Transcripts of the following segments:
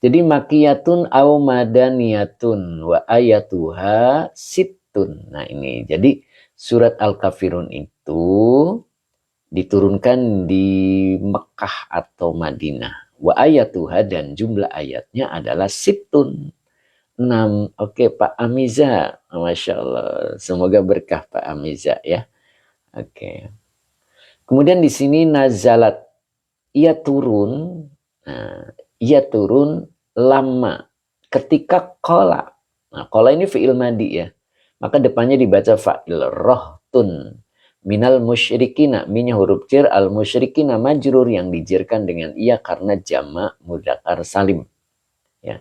Jadi makiyatun au madaniyatun wa ayatuha sittun. Nah ini, jadi surat Al-Kafirun itu diturunkan di Mekah atau Madinah. Wa ayatuha, dan jumlah ayatnya adalah sittun. 6. Oke Pak Amiza. Masya Allah. Semoga berkah Pak Amiza ya. Oke. Kemudian di sini nazalat. Ia turun. Nah, ia turun lama. Ketika kola. Nah, kola ini fi'il madi ya. Maka depannya dibaca fa'il rohtun. Minal musyrikina. Minya huruf jar, al musyrikina majrur, yang dijirkan dengan ia karena jama' mudzakkar salim. Ya.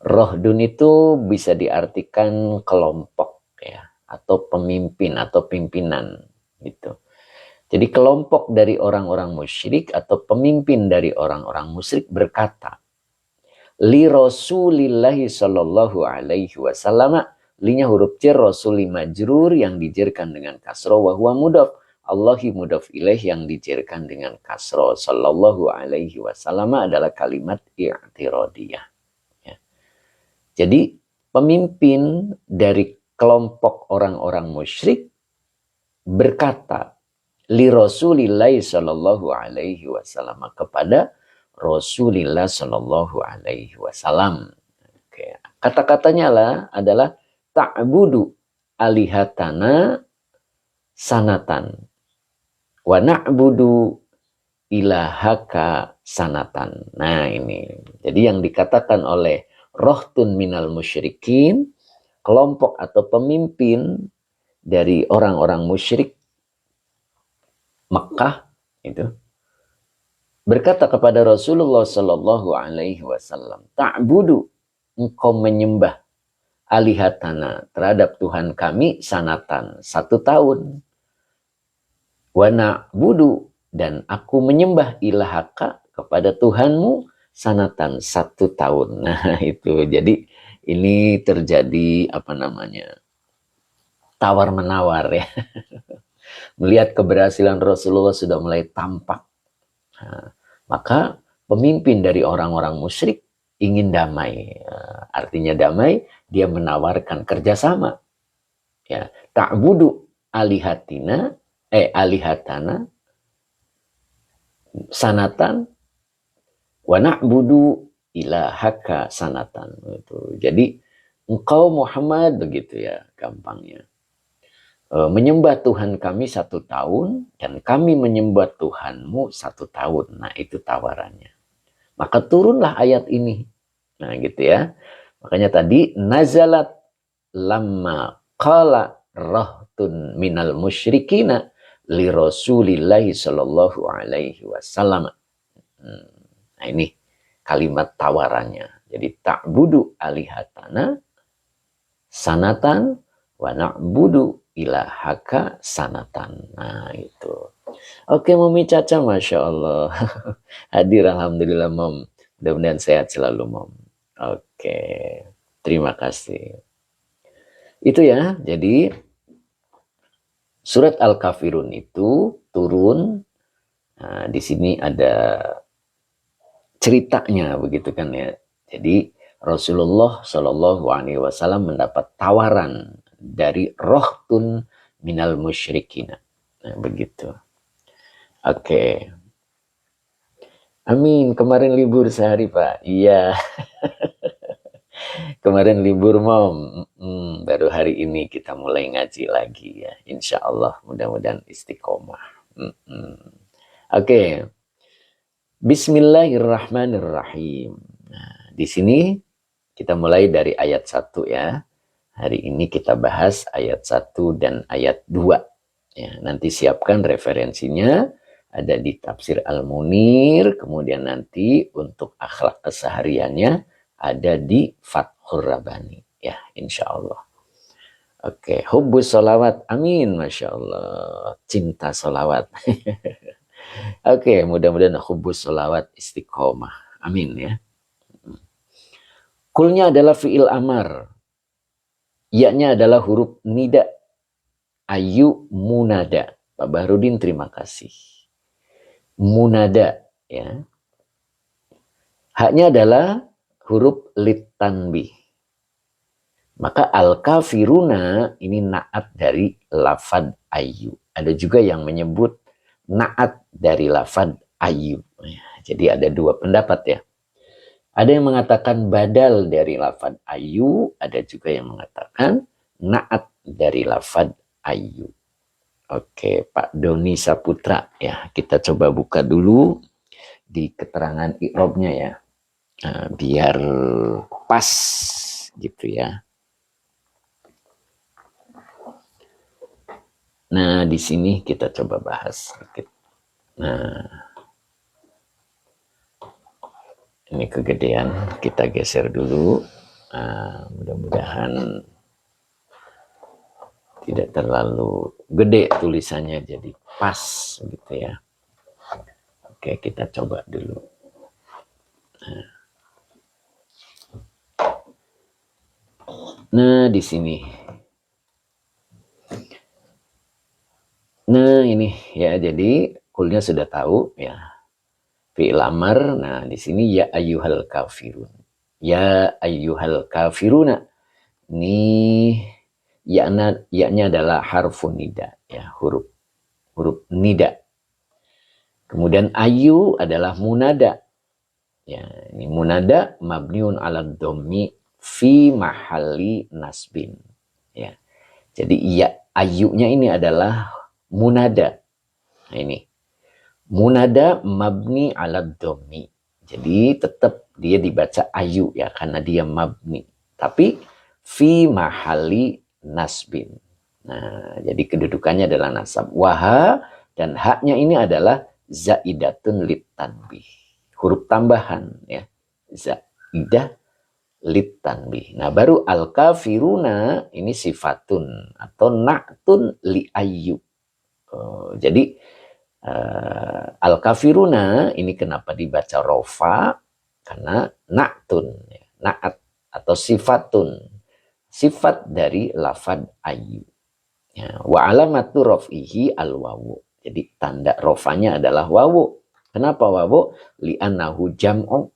Rohdun itu bisa diartikan kelompok ya, atau pemimpin atau pimpinan gitu. Jadi kelompok dari orang-orang musyrik atau pemimpin dari orang-orang musyrik berkata, li Rasulillahi sallallahu alaihi wasallam, linya huruf jar, rasuli majrur yang dijerkan dengan kasro, wa huwa mudhaf, Allahi mudhaf ilaih yang dijerkan dengan kasro, sallallahu alaihi wasallam adalah kalimat i'tiradiyah. Jadi pemimpin dari kelompok orang-orang musyrik berkata li Rasulillahi sallallahu alaihi wasallam, kepada Rasulillah sallallahu alaihi wasallam. Oke. Kata-katanya adalah ta'budu alihatana sanatan wa na'budu ilahaka sanatan. Nah ini. Jadi yang dikatakan oleh rohtun minal musyrikin, kelompok atau pemimpin dari orang-orang musyrik Mekah itu berkata kepada Rasulullah sallallahu alaihi wasallam, ta'budu, engkau menyembah alihatana, terhadap Tuhan kami, sanatan, 1 tahun. Wa na'budu, dan aku menyembah ilahaka, kepada Tuhanmu, sanatan, 1 tahun. Nah itu, jadi ini terjadi tawar menawar ya. Melihat keberhasilan Rasulullah sudah mulai tampak. Nah, maka pemimpin dari orang-orang musyrik ingin damai. Artinya damai, dia menawarkan kerjasama. Ya, ta'budu alihatana sanatan wa na'budu ilahaka sanatan. Itu. Jadi engkau Muhammad, begitu ya gampangnya, menyembah Tuhan kami 1 tahun dan kami menyembah Tuhanmu 1 tahun. Nah itu tawarannya. Maka turunlah ayat ini. Nah gitu ya. Makanya tadi nazalat lamma qala rahtun minal musyrikina li Rasulillahi sallallahu alaihi wasallam. Nah ini kalimat tawarannya. Jadi ta'budu alihatana sanatan wa na'budu ilahaka sanatan. Nah itu. Oke Mami Caca, Masya Allah. Hadir Alhamdulillah Mom. Mudah-mudahan sehat selalu Mom. Oke. Terima kasih. Itu ya. Jadi surat Al-Kafirun itu turun. Nah, di sini ada ceritanya begitu kan ya. Jadi Rasulullah Shallallahu Alaihi Wasallam mendapat tawaran dari rohtun minal musyrikin. Nah, begitu. Oke. Amin. Kemarin libur sehari Pak. Iya. Kemarin libur Mom. Baru hari ini kita mulai ngaji lagi ya. Insya Allah mudah-mudahan istiqomah. Oke. Bismillahirrahmanirrahim. Nah, di sini kita mulai dari ayat 1 ya. Hari ini kita bahas ayat 1 dan ayat 2. Ya, nanti siapkan referensinya. Ada di Tafsir Al-Munir. Kemudian nanti untuk akhlak kesehariannya ada di Fathur Rabbani. Ya, insya Allah. Oke, hubbus sholawat. Amin, Masya Allah. Cinta sholawat. Oke, mudah-mudahan hubbus sholawat istiqomah. Amin ya. Kulnya adalah fi'il amar. Ya-nya adalah huruf nida. Ayu munada. Pak Bahrudin terima kasih. Munada ya. Haknya adalah huruf lit tanbih. Maka al-kafiruna ini naat dari lafad ayu. Ada juga yang menyebut naat dari lafad ayu. Jadi ada dua pendapat ya. Ada yang mengatakan badal dari lafad ayu, ada juga yang mengatakan naat dari lafad ayu. Oke, Pak Doni Saputra ya, kita coba buka dulu di keterangan i'rabnya ya. Biar pas gitu ya. Nah, di sini kita coba bahas sedikit. Nah, ini kegedean, kita geser dulu. Mudah-mudahan tidak terlalu gede tulisannya, jadi pas gitu ya. Oke, kita coba dulu. Nah, di sini. Nah, ini ya, jadi kulnya sudah tahu ya. Fi'il amar, nah di sini ya ayyuhal kafirun. Ya ayyuhal kafiruna. Ini ya-nya adalah harfun nida ya, huruf nida. Kemudian ayu adalah munada. Ya, ini munada mabniun ala dhammi fi mahalli nasbin. Ya. Jadi ya ayunya ini adalah munada. Nah, ini munada mabni ala dhammi. Jadi tetap dia dibaca ayu ya karena dia mabni. Tapi fi mahalli nasbin. Nah, jadi kedudukannya adalah nasab. Waha dan haknya ini adalah zaidatun lit tanbih. Huruf tambahan ya. Zaidah lit tanbih. Nah, baru al kafiruna ini sifatun atau na'tun li ayyu. Jadi al kafiruna ini kenapa dibaca rofa? Karena na'tun ya, na'at atau sifatun, sifat dari lafad ayu. Ya, wa alamatu raf'ihi al wawu. Jadi tanda rofanya adalah wawu. Kenapa wawu? Li'annahu jam'u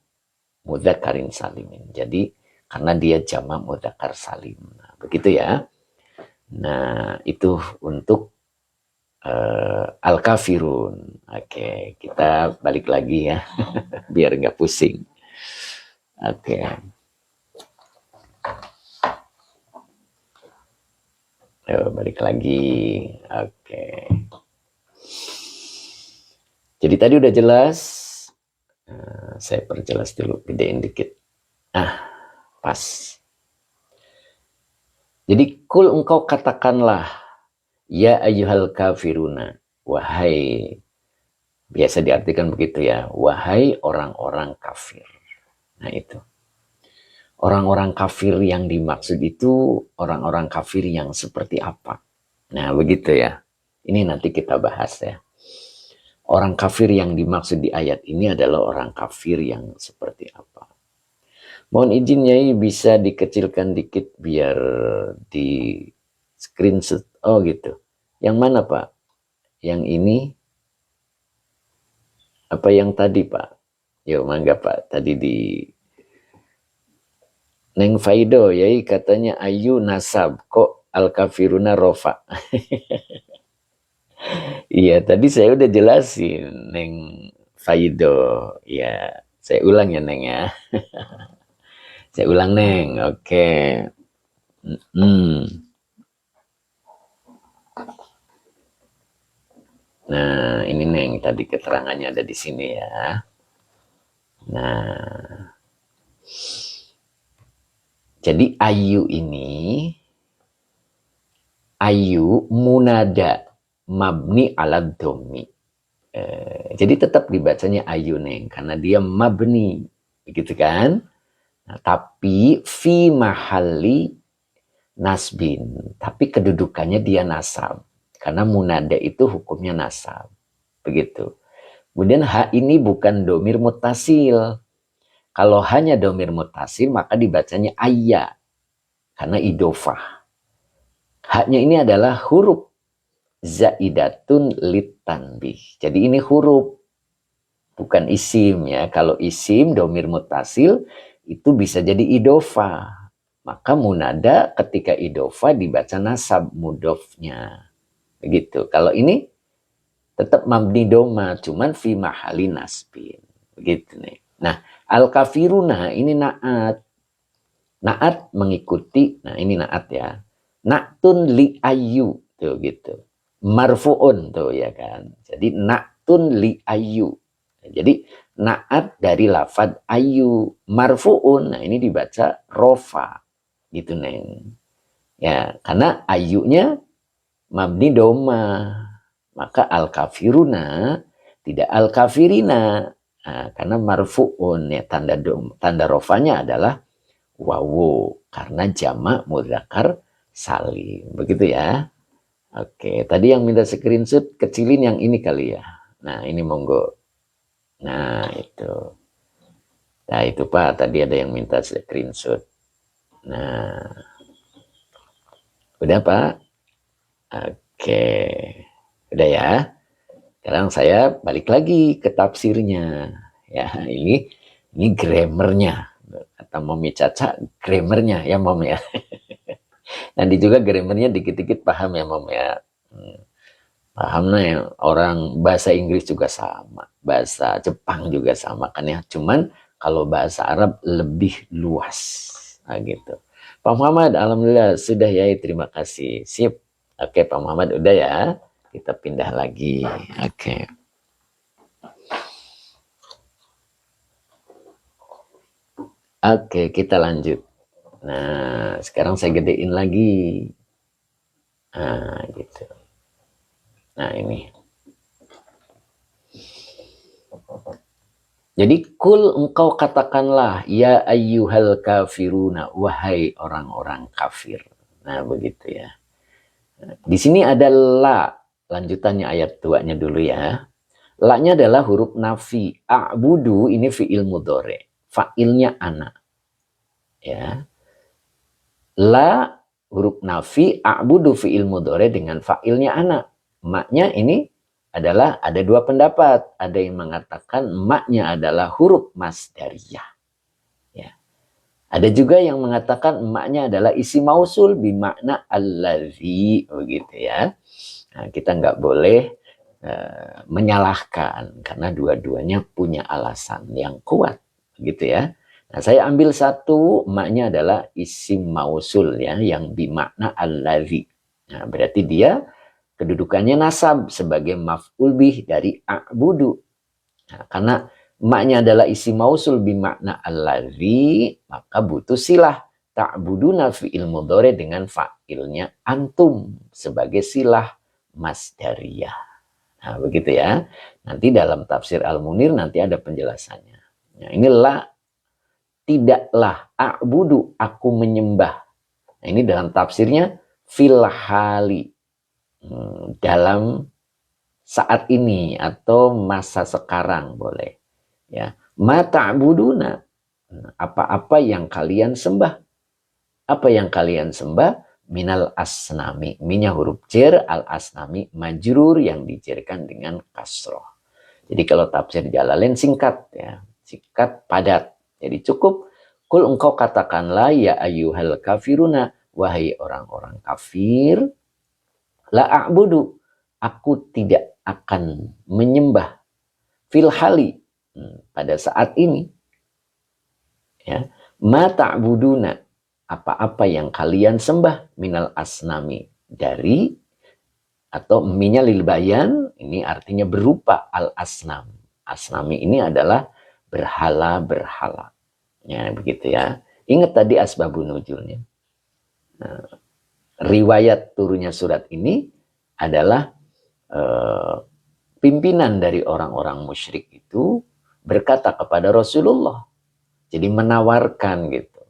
mudzakarin salimin. Jadi karena dia jamak mudzakar salim. Nah, begitu ya. Nah, itu untuk al-kafirun. Oke, kita balik lagi ya. Biar nggak pusing. Oke. Balik lagi. Oke. Jadi tadi udah jelas. Saya perjelas dulu, gedein dikit. Pas. Jadi kul engkau katakanlah, ya ayyuhal kafiruna, wahai, biasa diartikan begitu ya, wahai orang-orang kafir. Nah itu. Orang-orang kafir yang dimaksud itu orang-orang kafir yang seperti apa? Nah begitu ya. Ini nanti kita bahas ya. Orang kafir yang dimaksud di ayat ini adalah orang kafir yang seperti apa? Mohon izin Nyai bisa dikecilkan dikit biar di screenshot. Oh gitu. Yang mana Pak? Yang ini? Apa yang tadi Pak? Yuk mangga Pak. Tadi di Neng Faido Yai katanya ayu nasab. Kok al-kafiruna rofa? Iya tadi saya udah jelasin Neng Faido. Ya saya ulang ya Neng ya. Saya ulang Neng. Oke. Nah, ini Neng tadi keterangannya ada di sini ya. Nah. Jadi ayu ini ayu munada mabni ala dhammi. Jadi tetap dibacanya ayu Neng karena dia mabni. Begitu kan? Nah, tapi fi mahalli nasbin. Tapi kedudukannya dia nasab. Karena munada itu hukumnya nasab. Begitu. Kemudian ha ini bukan domir mutasil. Kalau hanya domir mutasil maka dibacanya ayya. Karena idofah. Haknya ini adalah huruf zaidatun lit tanbih. Jadi ini huruf. Bukan isim ya. Kalau isim domir mutasil itu bisa jadi idofa. Maka munada ketika idofa dibaca nasab mudofnya. Begitu. Kalau ini tetap mabni doma, cuman fi mahali nasbin. Begitu nih. Nah, al-kafiruna ini naat. Naat mengikuti, nah ini naat ya. Na'tun li ayu, tuh gitu. Marfu'un tuh ya kan. Jadi na'tun li ayu. Jadi naat dari lafad ayu. Marfu'un, nah ini dibaca rofa. Gitu Neng. Ya, karena ayunya mabni doma. Maka al-kafiruna tidak al-kafirina. Nah, karena marfu'un ya tanda rofanya adalah wawu karena jamak mudzakkar salim. Begitu ya. Oke, tadi yang minta screenshot kecilin yang ini kali ya. Nah, ini monggo. Nah, itu. Nah, itu Pak, tadi ada yang minta screenshot. Nah. Udah, Pak? Oke. Udah ya. Sekarang saya balik lagi ke tafsirnya. Ya, ini grammarnya. Kata Mami Caca, grammarnya ya Mom ya. Nanti juga grammarnya dikit-dikit paham ya Mom ya. Paham nah ya, orang bahasa Inggris juga sama, bahasa Jepang juga sama kan ya. Cuman kalau bahasa Arab lebih luas. Nah gitu. Pak Muhammad, alhamdulillah sudah ya, terima kasih. Sip. Oke Pak Muhammad udah ya. Kita pindah lagi. Oke. Oke, kita lanjut. Nah, sekarang saya gedein lagi. Nah, gitu. Nah, ini. Jadi, kul engkau katakanlah, ya ayyuhal kafiruna, wahai orang-orang kafir. Nah, begitu ya. Di sini ada la, lanjutannya ayat 2-nya dulu ya. La-nya adalah huruf nafi. A'budu ini fi'il mudhari. Fa'ilnya ana. Ya. La huruf nafi, a'budu fi'il mudhari dengan fa'ilnya ana. Maknya ini adalah ada dua pendapat. Ada yang mengatakan maknya adalah huruf masdariyah. Ya. Ada juga yang mengatakan maknya adalah isi mausul bimakna allazi, begitu ya. Nah, kita nggak boleh menyalahkan karena dua-duanya punya alasan yang kuat, gitu ya. Nah, saya ambil satu, maknya adalah isim mausul ya, yang bimakna allazi. Nah, berarti dia kedudukannya nasab sebagai maf'ul bih dari a'budu. Nah, karena maknya adalah isim mausul bimakna allazi, maka butuh silah. Ta'buduna fi'il mudhari dengan fa'ilnya antum sebagai silah masdariyah. Nah, begitu ya. Nanti dalam tafsir Al-Munir nanti ada penjelasannya. Nah, inilah tidaklah a'budu, aku menyembah. Nah, ini dalam tafsirnya fil hali. Dalam saat ini atau masa sekarang boleh. Ya. Ma ta'buduna. Apa-apa yang kalian sembah. Apa yang kalian sembah? Minal asnami. Minya huruf jar, al asnami majrur yang dijarkan dengan kasroh. Jadi kalau tafsir Jalalain singkat ya, singkat padat. Jadi cukup kul engkau katakanlah ya ayyuhal kafiruna, wahai orang-orang kafir, la a'budu, aku tidak akan menyembah fil hali, pada saat ini ya, ma ta'buduna, apa-apa yang kalian sembah minal asnami, dari atau minya lil bayan, ini artinya berupa al asnam. Asnami ini adalah berhala-berhala. Ya, begitu ya. Ingat tadi asbabun nuzulnya. Nah, riwayat turunnya surat ini adalah pimpinan dari orang-orang musyrik itu berkata kepada Rasulullah. Jadi menawarkan gitu.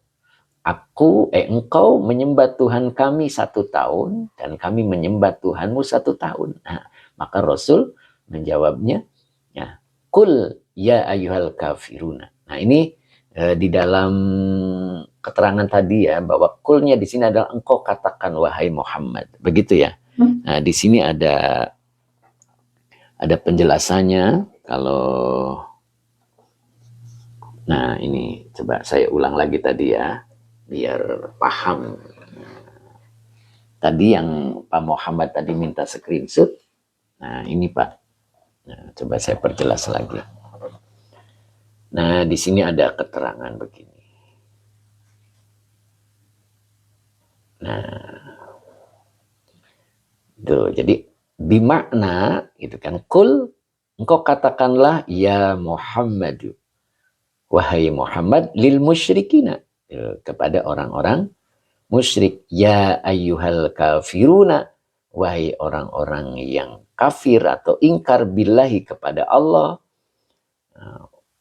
Engkau menyembah Tuhan kami 1 tahun dan kami menyembah Tuhanmu 1 tahun. Nah, maka Rasul menjawabnya, ya, kul ya ayyuhal kafiruna. Nah, ini di dalam keterangan tadi ya, bahwa kulnya di sini adalah engkau katakan wahai Muhammad. Begitu ya. Nah, di sini ada penjelasannya. Kalau Nah, ini coba saya ulang lagi tadi ya, biar paham. Tadi yang Pak Muhammad tadi minta screenshot. Nah, ini Pak. Nah, coba saya perjelas lagi. Nah, di sini ada keterangan begini. Nah, tuh, jadi bimakna gitu kan, kul, engkau katakanlah ya Muhammadu, wahai Muhammad, lil musyrikina, kepada orang-orang musyrik, ya ayyuhal kafiruna, wahai orang-orang yang kafir atau ingkar billahi kepada Allah,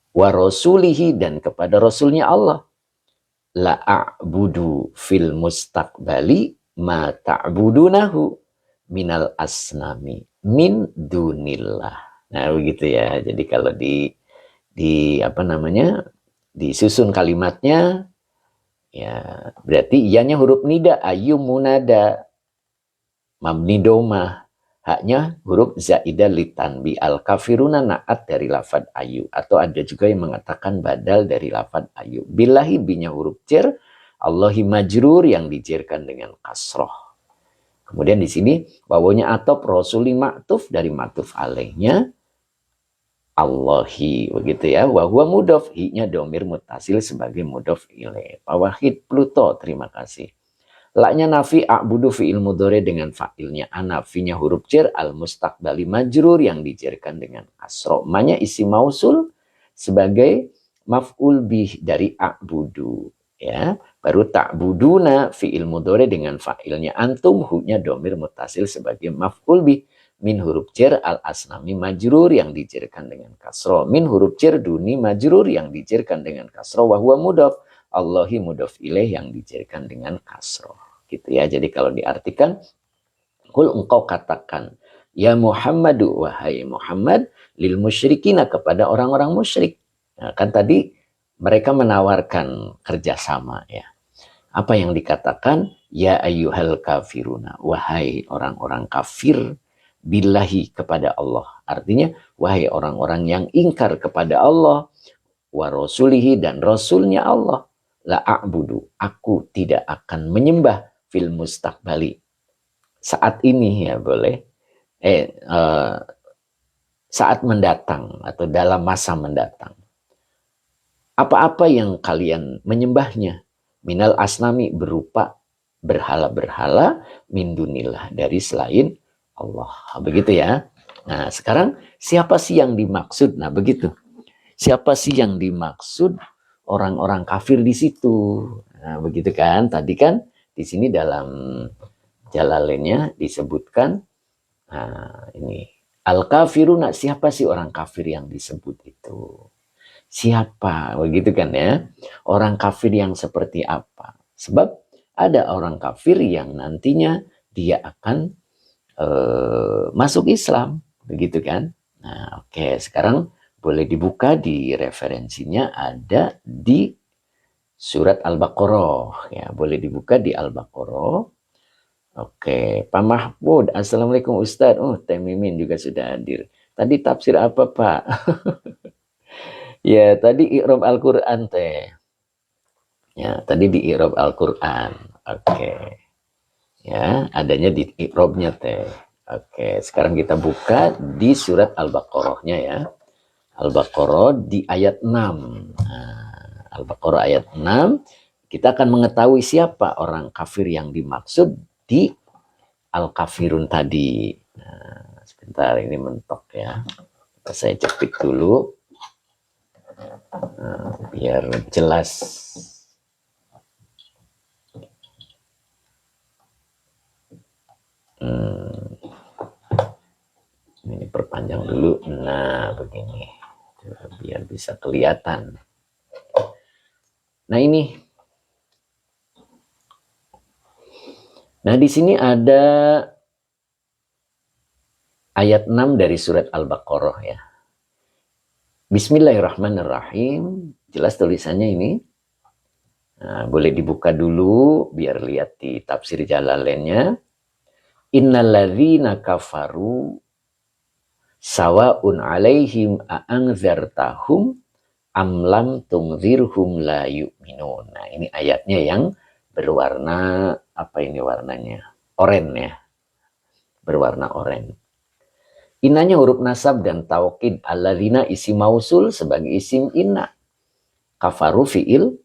wa rasulihi, dan kepada rasulnya Allah, la a'budu fil mustaqbali ma ta'budunahu minal asnami min dunillah. Nah, begitu ya. Jadi kalau di apa namanya? Disusun kalimatnya ya, berarti ianya huruf nida, ayu munada, mabni domah, haknya huruf zaidah litanbi, al kafiruna naat dari lafad ayu, atau ada juga yang mengatakan badal dari lafad ayu. Billahi binya huruf jar, Allahi majrur yang dijerkan dengan kasroh. Kemudian di sini wawunya atop, rasuli ma'tuf dari ma'tuf alaihnya Allahi, begitu ya. Wa huwa mudhof, hi-nya domir mutasil sebagai mudhof ilaih. Pak Wahid Pluto, terima kasih. Laknya nafi, a'budu fi'il mudhari dengan fa'ilnya ana, fi'nya huruf jar, al mustaqbali majrur yang dijerkan dengan kasro. Manya isi mausul sebagai maf'ul bih dari a'budu, ya. Baru ta'buduna fi'il mudhari dengan fa'ilnya antum, hu-nya domir mutasil sebagai maf'ul bih, min huruf jar al asnami majrur yang dijerkan dengan kasro, min huruf jar duni majrur yang dijerkan dengan kasro, wa huwa mudhof, Allahi mudhof ilaih yang dijerkan dengan kasro, gitu ya. Jadi kalau diartikan, kul, engkau katakan ya Muhammadu, wahai Muhammad, lil musyrikina, kepada orang-orang musyrik. Nah, kan tadi mereka menawarkan kerjasama ya. Apa yang dikatakan? Ya ayyuhal kafiruna, wahai orang-orang kafir, billahi, kepada Allah. Artinya, wahai orang-orang yang ingkar kepada Allah, wa rasulihi, dan rasulnya Allah, la a'budu, aku tidak akan menyembah, fil mustaqbali, saat ini ya boleh, saat mendatang atau dalam masa mendatang, apa-apa yang kalian menyembahnya, minal asnami, berupa berhala-berhala, min dunillah, dari selain Allah. Begitu ya. Nah, sekarang siapa sih yang dimaksud? Nah, begitu. Siapa sih yang dimaksud? Orang-orang kafir di situ. Nah, begitu kan? Tadi kan di sini dalam Jalalainnya disebutkan, nah, ini al-kafiruna, siapa sih orang kafir yang disebut itu? Siapa? Begitu kan ya. Orang kafir yang seperti apa? Sebab ada orang kafir yang nantinya dia akan masuk Islam, begitu kan? Nah, oke, sekarang boleh dibuka di referensinya, ada di surat Al-Baqarah ya, boleh dibuka di Al-Baqarah. Oke, Pak Mahmud, Assalamualaikum Ustadz. Oh, Teh Mimin juga sudah hadir. Tadi tafsir apa, Pak? Ya, tadi i'rab Al-Qur'an, Teh. Ya, tadi di i'rab Al-Qur'an. Oke. Ya, adanya di i'rabnya, Teh. Oke, sekarang kita buka di surat Al-Baqarah-nya ya. Al-Baqarah di ayat 6. Nah, Al-Baqarah ayat 6, kita akan mengetahui siapa orang kafir yang dimaksud di Al-Kafirun tadi. Nah, sebentar, ini mentok ya. Saya cepit dulu. Nah, biar jelas. Ini perpanjang dulu. Nah, begini. Biar bisa kelihatan. Nah, ini. Nah, di sini ada ayat 6 dari surat Al-Baqarah ya. Bismillahirrahmanirrahim. Jelas tulisannya ini. Nah, boleh dibuka dulu biar lihat di tafsir Jalalainnya. Innalladzina kafaru sawa'un alaihim a'anzartahum amlam tungzirhum la yu'minun. Nah, ini ayatnya yang berwarna, apa ini warnanya? Oranye ya. Berwarna oranye. Inanya huruf nasab dan taukid. Alladzina isim mausul sebagai isim inna. Kafaru fi'il.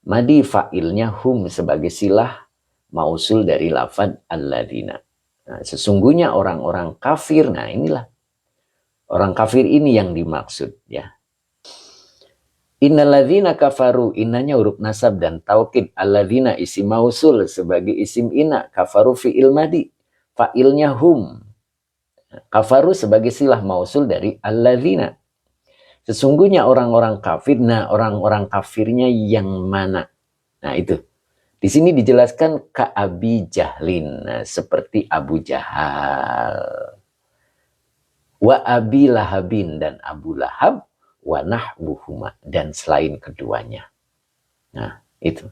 Madi fa'ilnya hum sebagai silah mausul dari lafad alladzina. Nah, sesungguhnya orang-orang kafir. Nah, inilah. Orang kafir ini yang dimaksud ya. Innalladzina kafaru, innanya huruf nasab dan taukid. Alladzina isim mausul sebagai isim inna. Kafaru fi'il madi. Fa'ilnya hum. Kafaru sebagai silah mausul dari alladzina. Sesungguhnya orang-orang kafir. Nah, orang-orang kafirnya yang mana? Nah, itu. Di sini dijelaskan Ka'abi Jahlin. Nah, seperti Abu Jahal. Wa Abi Lahabin dan Abu Lahab. Wa nahbuhuma dan selain keduanya. Nah, itu.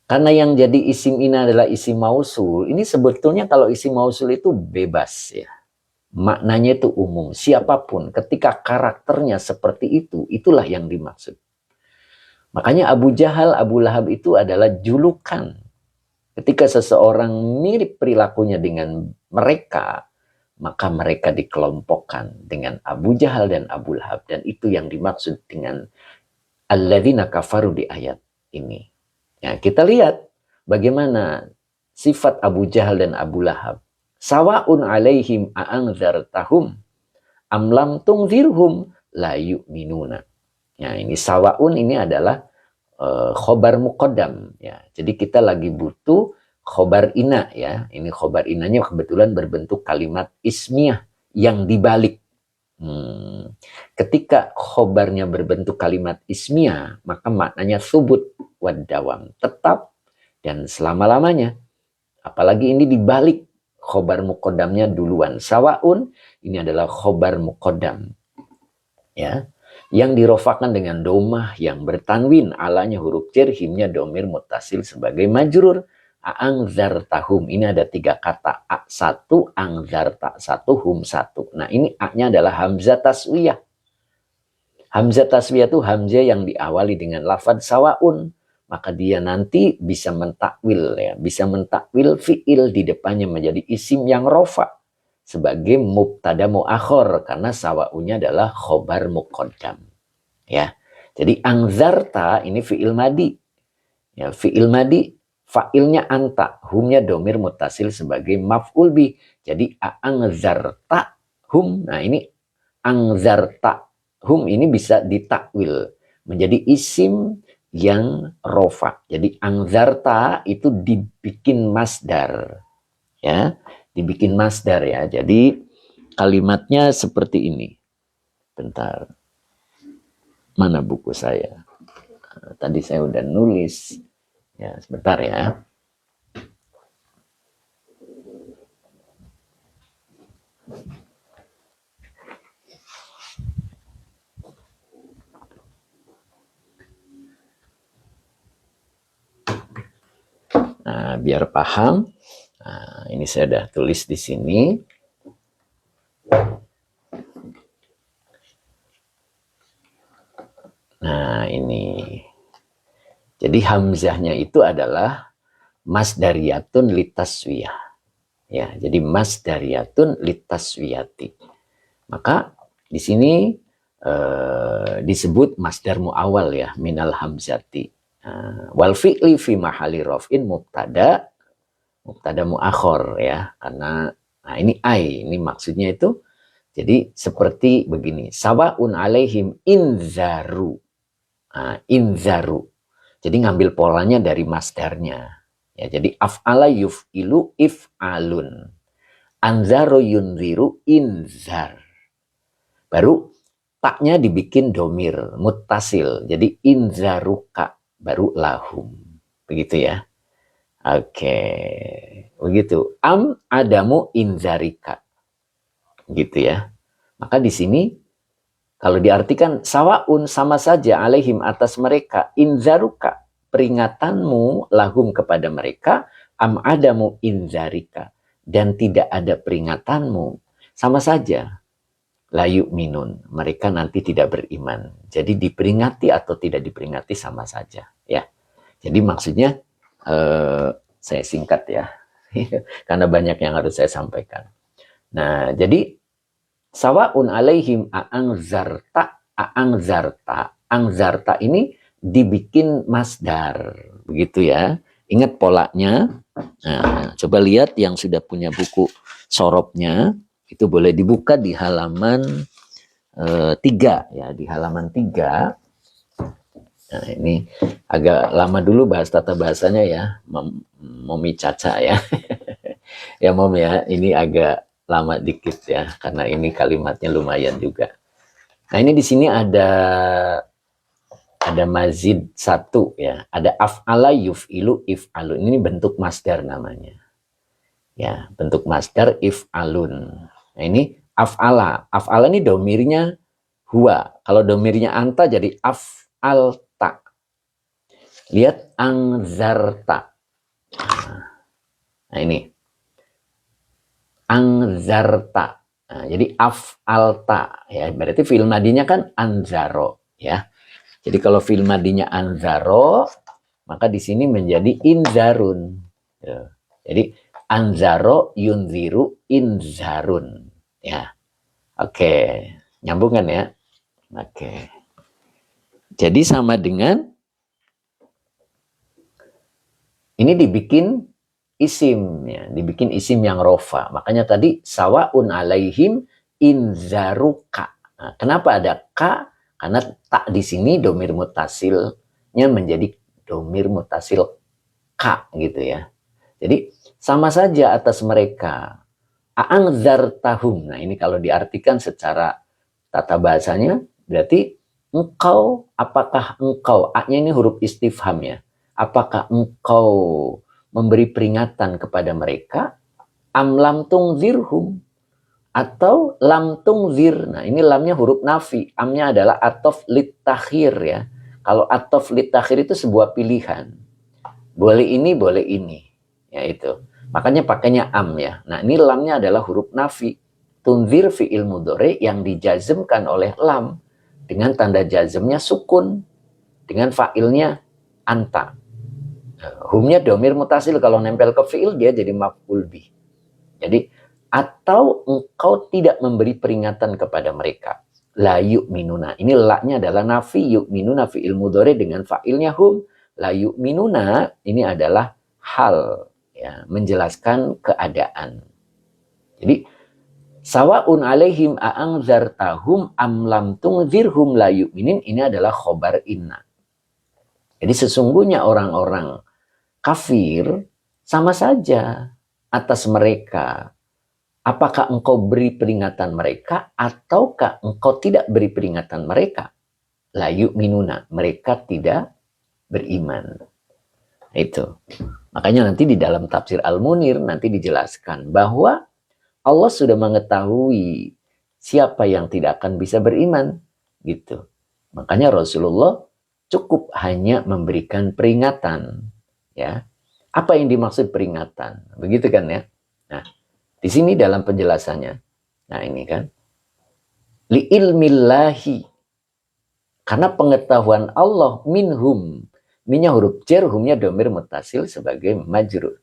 Karena yang jadi isim ini adalah isim mausul. Ini sebetulnya kalau isim mausul itu bebas ya. Maknanya itu umum. Siapapun ketika karakternya seperti itu, itulah yang dimaksud. Makanya Abu Jahal, Abu Lahab itu adalah julukan. Ketika seseorang mirip perilakunya dengan mereka, maka mereka dikelompokkan dengan Abu Jahal dan Abu Lahab. Dan itu yang dimaksud dengan alladzina kafaru di ayat ini. Ya, kita lihat bagaimana sifat Abu Jahal dan Abu Lahab. Sawa'un alaihim a'angzartahum am lam tungzirhum la yu'minuna. Ya, ini sawa'un ini adalah khobar muqaddam ya. Jadi kita lagi butuh khobar ina ya. Ini khobar inanya kebetulan berbentuk kalimat ismiyah yang dibalik. Ketika khobarnya berbentuk kalimat ismiyah, maka maknanya subut wad dawam, tetap dan selama-lamanya. Apalagi ini dibalik khobar muqaddamnya duluan. Sawaun ini adalah khobar muqaddam ya, yang dirofakan dengan domah yang bertanwin, alanya huruf jar, himnya domir mutasil sebagai majrur. A'angzartahum, ini ada 3 kata, a satu, angzarta satu, hum satu. Nah, ini a-nya adalah hamzah taswiyah. Hamzah taswiyah itu hamzah yang diawali dengan lafadz sawaun, maka dia nanti bisa mentakwil ya, bisa mentakwil fiil di depannya menjadi isim yang rofa sebagai mubtada muakhir karena sawaunnya adalah khobar muqaddam. Ya. Jadi angzarta ini fiil madi. Ya, fiil madi fa'ilnya anta, humnya domir mutasil sebagai maf'ul bi. Jadi angzarta hum. Nah, ini angzarta hum ini bisa ditakwil menjadi isim yang rofa. Jadi angzarta itu dibikin masdar. Ya, dibikin masdar ya. Jadi kalimatnya seperti ini. Bentar. Mana buku saya? Tadi saya udah nulis. Ya, sebentar ya. Nah, biar paham. Nah, ini saya udah tulis di sini. Nah, ini. Jadi hamzahnya itu adalah masdariyatun litaswiyah. Ya, jadi masdariyatun litaswiyati. Maka di sini disebut masdar muawal ya, minal hamzati. Wal fi'li fi mahali raf'in mubtada muakhir ya, karena nah ini ai, ini maksudnya itu jadi seperti begini, sawaun alaihim inzaru. Inzaru. Jadi ngambil polanya dari masdarnya. Ya, jadi af'ala yuf'ilu if'alun. Anzaru yunziru inzar. Baru taknya dibikin domir muttasil. Jadi inzaruka baru lahum. Begitu ya. Oke. Begitu. Am adamu inzarika. Gitu ya. Maka di sini kalau diartikan sawaun sama saja alaihim atas mereka inzaruka peringatanmu lahum kepada mereka am adamu inzarika dan tidak ada peringatanmu sama saja. layu minun, mereka nanti tidak beriman. Jadi diperingati atau tidak diperingati sama saja, ya. Jadi maksudnya saya singkat ya, karena banyak yang harus saya sampaikan. Nah, jadi sawaun alaihim angzarta ini dibikin masdar, begitu ya. Ingat polanya. Nah, coba lihat yang sudah punya buku sorobnya, itu boleh dibuka di halaman 3 ya, di halaman 3. Nah, ini agak lama dulu bahas tata bahasanya ya, Momi Caca ya. Ya Mom ya, ini agak lama dikit ya, karena ini kalimatnya lumayan juga. Nah, ini di sini ada mazid 1 ya, ada af'ala yuf'ilu if'alun. Ini bentuk masdar namanya. Ya, bentuk masdar if'alun. Nah, ini af'ala. Af'ala ini domirnya huwa. Kalau domirnya anta jadi af'alta. Lihat angzarta. Nah, ini angzarta. Nah, jadi af'alta ya, berarti fi'il madinya kan anzaro ya. Jadi kalau fi'il madinya anzaro, maka di sini menjadi inzarun. Ya. Jadi anzaro yunziru inzarun ya. Oke, nyambung kan ya? Oke. Jadi sama dengan ini dibikin isim ya, dibikin isim yang rofa. Makanya tadi sawaun alaihim inzaruka. Nah, kenapa ada ka? Karena tak di sini domir mutasilnya menjadi domir mutasil ka gitu ya. Jadi sama saja atas mereka. A'angzartahum. Nah, ini kalau diartikan secara tata bahasanya berarti engkau, apakah engkau, A-nya ini huruf istifham ya. Apakah engkau memberi peringatan kepada mereka? Am lam tungzirhum, atau lam tungzir. Nah, ini lamnya huruf nafi, amnya adalah atof litakhir ya. Kalau atof litakhir itu sebuah pilihan, boleh ini boleh ini ya, itu makanya pakainya am ya. Nah, ini lamnya adalah huruf nafi, tunzir fi'il mudhari yang dijazmkan oleh lam dengan tanda jazmnya sukun dengan fa'ilnya anta. Humnya domir mutasil, kalau nempel ke fi'il dia jadi maf'ul bih. Jadi atau engkau tidak memberi peringatan kepada mereka. La yu'minuna. Ini la-nya adalah nafi, yu'minuna fi'il mudhari dengan fa'ilnya hum. La yu'minuna ini adalah hal ya, menjelaskan keadaan. Jadi sawaun alaihim a'angzartahum am lam tungzirhum la yu'minin, ini adalah khobar inna. Jadi sesungguhnya orang-orang kafir sama saja atas mereka. Apakah engkau beri peringatan mereka ataukah engkau tidak beri peringatan mereka? La yu'minuna, mereka tidak beriman. Itu. Makanya nanti di dalam tafsir Al-Munir nanti dijelaskan bahwa Allah sudah mengetahui siapa yang tidak akan bisa beriman. Gitu. Makanya Rasulullah cukup hanya memberikan peringatan. Ya, apa yang dimaksud peringatan? Begitu kan ya? Nah, di sini dalam penjelasannya, nah ini kan, li ilmillahi, karena pengetahuan Allah, minhum, minnya huruf jar, humnya domir mutasil sebagai majrur.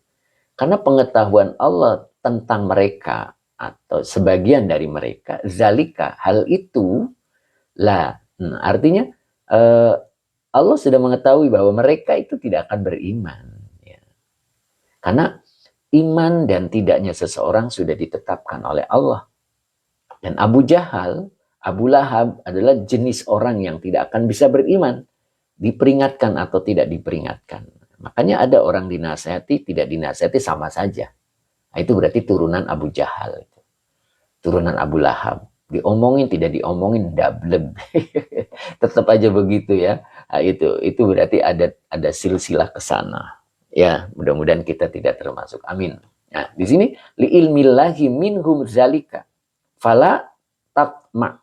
Karena pengetahuan Allah tentang mereka atau sebagian dari mereka, zalika, hal itu lah. Artinya Allah sudah mengetahui bahwa mereka itu tidak akan beriman. Ya. Karena iman dan tidaknya seseorang sudah ditetapkan oleh Allah. Dan Abu Jahal, Abu Lahab adalah jenis orang yang tidak akan bisa beriman. Diperingatkan atau tidak diperingatkan. Makanya ada orang dinasihati, tidak dinasihati sama saja. Nah, itu berarti turunan Abu Jahal. Turunan Abu Lahab. Diomongin, tidak diomongin, dableb. Tetap aja begitu ya. Nah, itu berarti ada silsilah ke sana. Ya, mudah-mudahan kita tidak termasuk. Amin. Nah, di sini li ilmillahi minhum zalika fala tatma.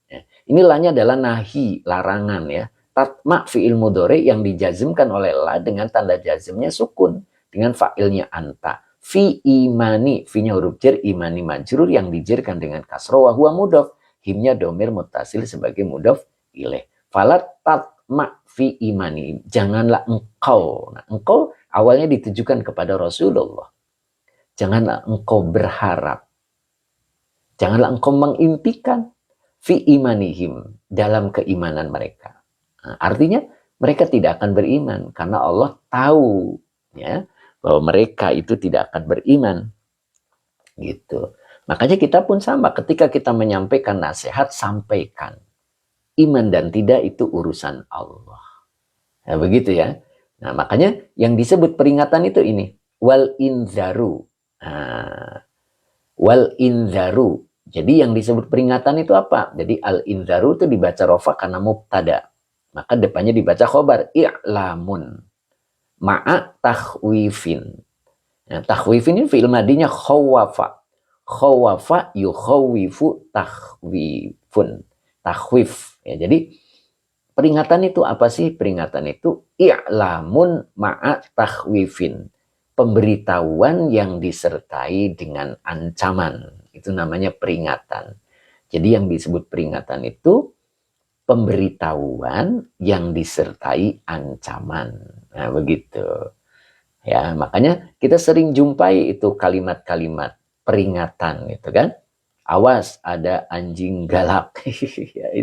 Ya, ini lahnya adalah nahi, larangan ya. Tatma fi'il mudhari yang dijazmkan oleh la dengan tanda jazmnya sukun dengan fa'ilnya anta. Fi imani, fi-nya huruf jar, imani majrur yang dijarkan dengan kasroh wa huwa mudhaf. himnya domir mutasil sebagai mudhof ilaih. Falat tatma fi imani, janganlah engkau. Nah, engkau awalnya ditujukan kepada Rasulullah. Janganlah engkau berharap, janganlah engkau mengimpikan fi imanihim, dalam keimanan mereka. Nah, artinya mereka tidak akan beriman karena Allah tahu ya bahwa mereka itu tidak akan beriman. Gitu. Makanya kita pun sama, ketika kita menyampaikan nasihat, sampaikan. Iman dan tidak itu urusan Allah. Nah, begitu ya. Nah, makanya yang disebut peringatan itu ini. Wal inzaru. Nah, wal inzaru. Jadi yang disebut peringatan itu apa? Jadi al inzaru itu dibaca rofa karena mubtada. Maka depannya dibaca khobar. I'lamun. Ma'a takhwifin. Nah, takhwifin ini fi'il madinya khawafa. Khawafa yukhawifu takhwifun. Takhwif. Ya, jadi peringatan itu apa sih? Peringatan itu i'lamun ma'a takhwifin. Pemberitahuan yang disertai dengan ancaman. Itu namanya peringatan. Jadi yang disebut peringatan itu pemberitahuan yang disertai ancaman. Nah, begitu. Ya, makanya kita sering jumpai itu kalimat-kalimat peringatan gitu kan. Awas ada anjing galak. Ya,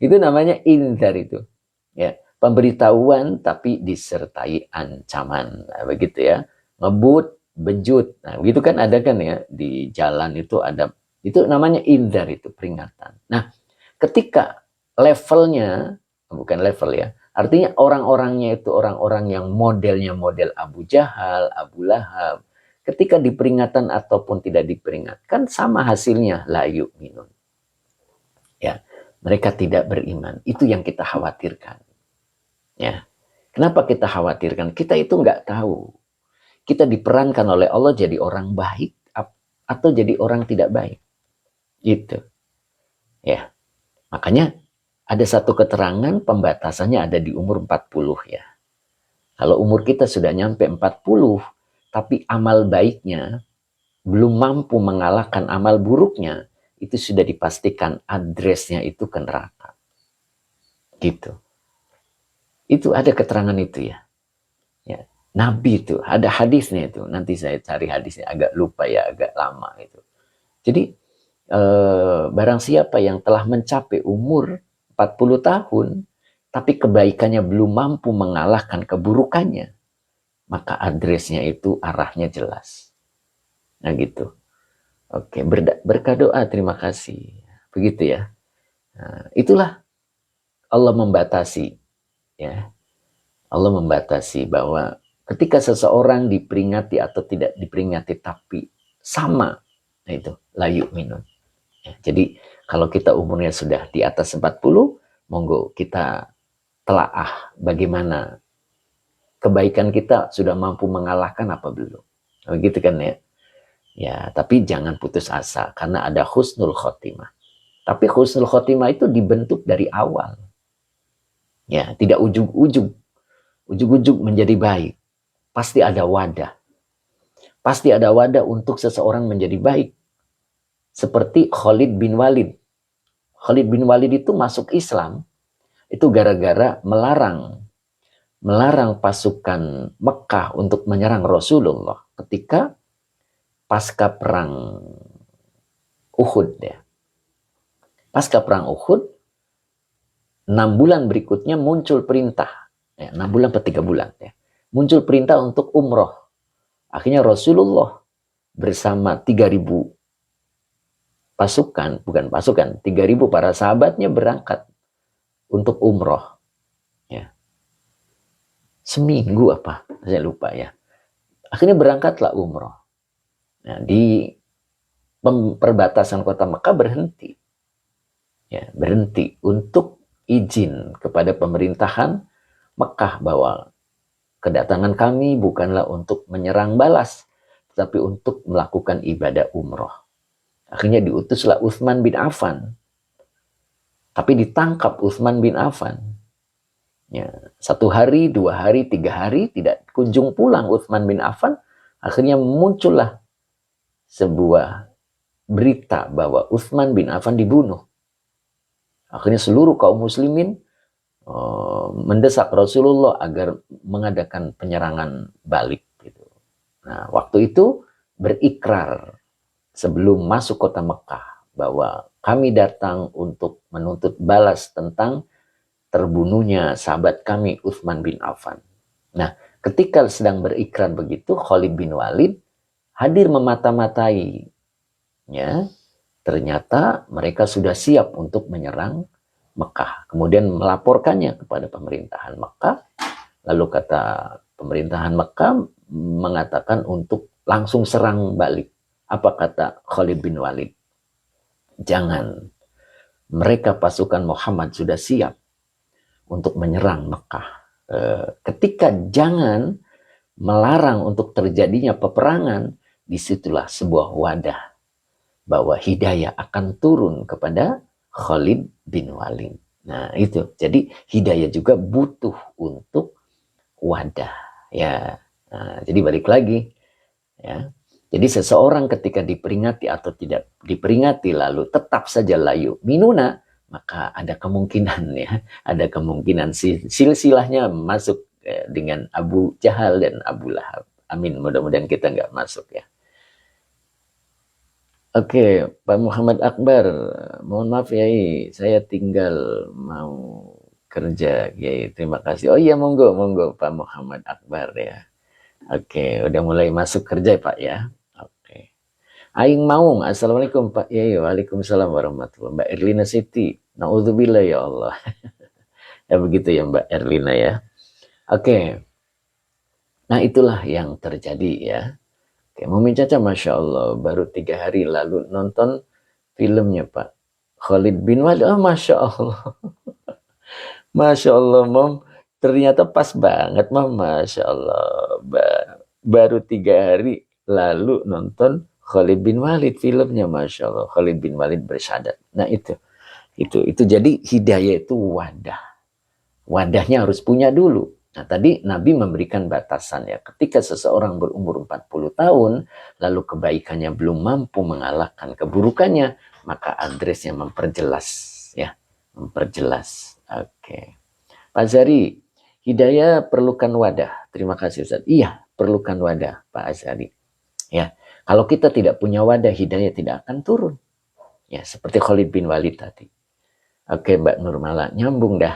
itu namanya inzar itu. Ya, pemberitahuan tapi disertai ancaman. Nah, begitu ya. Ngebut, bejut. Nah, begitu kan ada kan ya di jalan itu ada, itu namanya inzar, itu peringatan. Nah, ketika levelnya bukan level ya, artinya orang-orangnya itu orang-orang yang modelnya model Abu Jahal, Abu Lahab, ketika diperingatan ataupun tidak diperingatkan sama hasilnya, la yu'minun. Ya, mereka tidak beriman. Itu yang kita khawatirkan. Ya. Kenapa kita khawatirkan? Kita itu nggak tahu. Kita diperankan oleh Allah jadi orang baik atau jadi orang tidak baik. Gitu. Ya. Makanya ada satu keterangan pembatasannya ada di umur 40 ya. Kalau umur kita sudah nyampe 40, tapi amal baiknya belum mampu mengalahkan amal buruknya, itu sudah dipastikan addressnya itu ke neraka. Gitu. Itu ada keterangan itu ya. Ya. Nabi itu, ada hadisnya itu. Nanti saya cari hadisnya, agak lupa ya, agak lama itu. Jadi barang siapa yang telah mencapai umur 40 tahun, tapi kebaikannya belum mampu mengalahkan keburukannya, maka addressnya itu arahnya jelas. Nah gitu. Oke, berkah doa, terima kasih. Begitu ya. Nah, itulah Allah membatasi. Ya. Allah membatasi bahwa ketika seseorang diperingati atau tidak diperingati tapi sama, nah itu la yu'minun. Ya, jadi kalau kita umurnya sudah di atas 40, monggo kita telaah bagaimana kebaikan kita sudah mampu mengalahkan apa belum. Begitu kan ya. Ya, tapi jangan putus asa karena ada husnul khotimah. Tapi husnul khotimah itu dibentuk dari awal. Ya, tidak ujug-ujug. Ujug-ujug menjadi baik. Pasti ada wadah. Pasti ada wadah untuk seseorang menjadi baik. Seperti Khalid bin Walid. Khalid bin Walid itu masuk Islam itu gara-gara melarang pasukan Mekah untuk menyerang Rasulullah ketika pasca perang Uhud ya. Pasca perang Uhud 6 bulan berikutnya muncul perintah ya, 6 bulan per 3 bulan ya. Muncul perintah untuk umroh. Akhirnya Rasulullah bersama 3.000 pasukan, bukan pasukan, 3.000 para sahabatnya berangkat untuk umroh. Ya. Seminggu apa? Saya lupa ya. Akhirnya berangkatlah umroh. Nah, di perbatasan kota Mekah berhenti. Ya, berhenti untuk izin kepada pemerintahan Mekah bahwa kedatangan kami bukanlah untuk menyerang balas, tetapi untuk melakukan ibadah umroh. Akhirnya diutuslah Utsman bin Affan. Tapi ditangkap Utsman bin Affan. Ya, 1 hari, 2 hari, 3 hari tidak kunjung pulang Utsman bin Affan. Akhirnya muncullah sebuah berita bahwa Utsman bin Affan dibunuh. Akhirnya seluruh kaum muslimin mendesak Rasulullah agar mengadakan penyerangan balik gitu. Nah, waktu itu berikrar sebelum masuk kota Mekah bahwa kami datang untuk menuntut balas tentang terbunuhnya sahabat kami Utsman bin Affan. Nah, ketika sedang berikrar begitu, Khalid bin Walid hadir memata-matai. Ya, ternyata mereka sudah siap untuk menyerang Mekah. Kemudian melaporkannya kepada pemerintahan Mekah. Lalu kata pemerintahan Mekah mengatakan untuk langsung serang balik. Apa kata Khalid bin Walid? Jangan. Mereka pasukan Muhammad sudah siap untuk menyerang Mekah. Ketika jangan melarang untuk terjadinya peperangan, disitulah sebuah wadah bahwa hidayah akan turun kepada Khalid bin Walid. Nah itu, jadi hidayah juga butuh untuk wadah. Ya, nah, jadi balik lagi. Ya, jadi seseorang ketika diperingati atau tidak diperingati lalu tetap saja layu minuna, maka ada kemungkinan ya, ada kemungkinan silsilahnya masuk dengan Abu Jahal dan Abu Lahab. Amin, mudah-mudahan kita nggak masuk ya. Oke, Pak Muhammad Akbar, mohon maaf Yai, saya tinggal mau kerja Yai, terima kasih. Oh iya, monggo, monggo Pak Muhammad Akbar ya. Oke, udah mulai masuk kerja Pak ya. Oke. Aing Maung, Assalamualaikum Pak Yai, Waalaikumsalam warahmatullahi. Mbak Erlina Siti, Na'udzubillah ya Allah. Ya begitu ya Mbak Erlina ya. Oke, nah itulah yang terjadi ya. Oke, Mumi Caca, Masya Allah, baru 3 hari lalu nonton filmnya Pak Khalid bin Walid. Oh, Masya Allah. Masya Allah, Mom. Ternyata pas banget, Mom. Masya Allah. Baru 3 hari lalu nonton Khalid bin Walid filmnya, Masya Allah. Khalid bin Walid bersyahadat. Nah, itu jadi hidayah itu wadah. Wadahnya harus punya dulu. Nah, tadi Nabi memberikan batasan ya. Ketika seseorang berumur 40 tahun, lalu kebaikannya belum mampu mengalahkan keburukannya, maka adresnya memperjelas ya. Memperjelas. Oke. Pak Azhari, hidayah perlukan wadah. Terima kasih Ustaz. Iya, perlukan wadah Pak Azhari. Ya. Kalau kita tidak punya wadah, hidayah tidak akan turun. Ya, seperti Khalid bin Walid tadi. Oke, Mbak Nurmala, nyambung dah.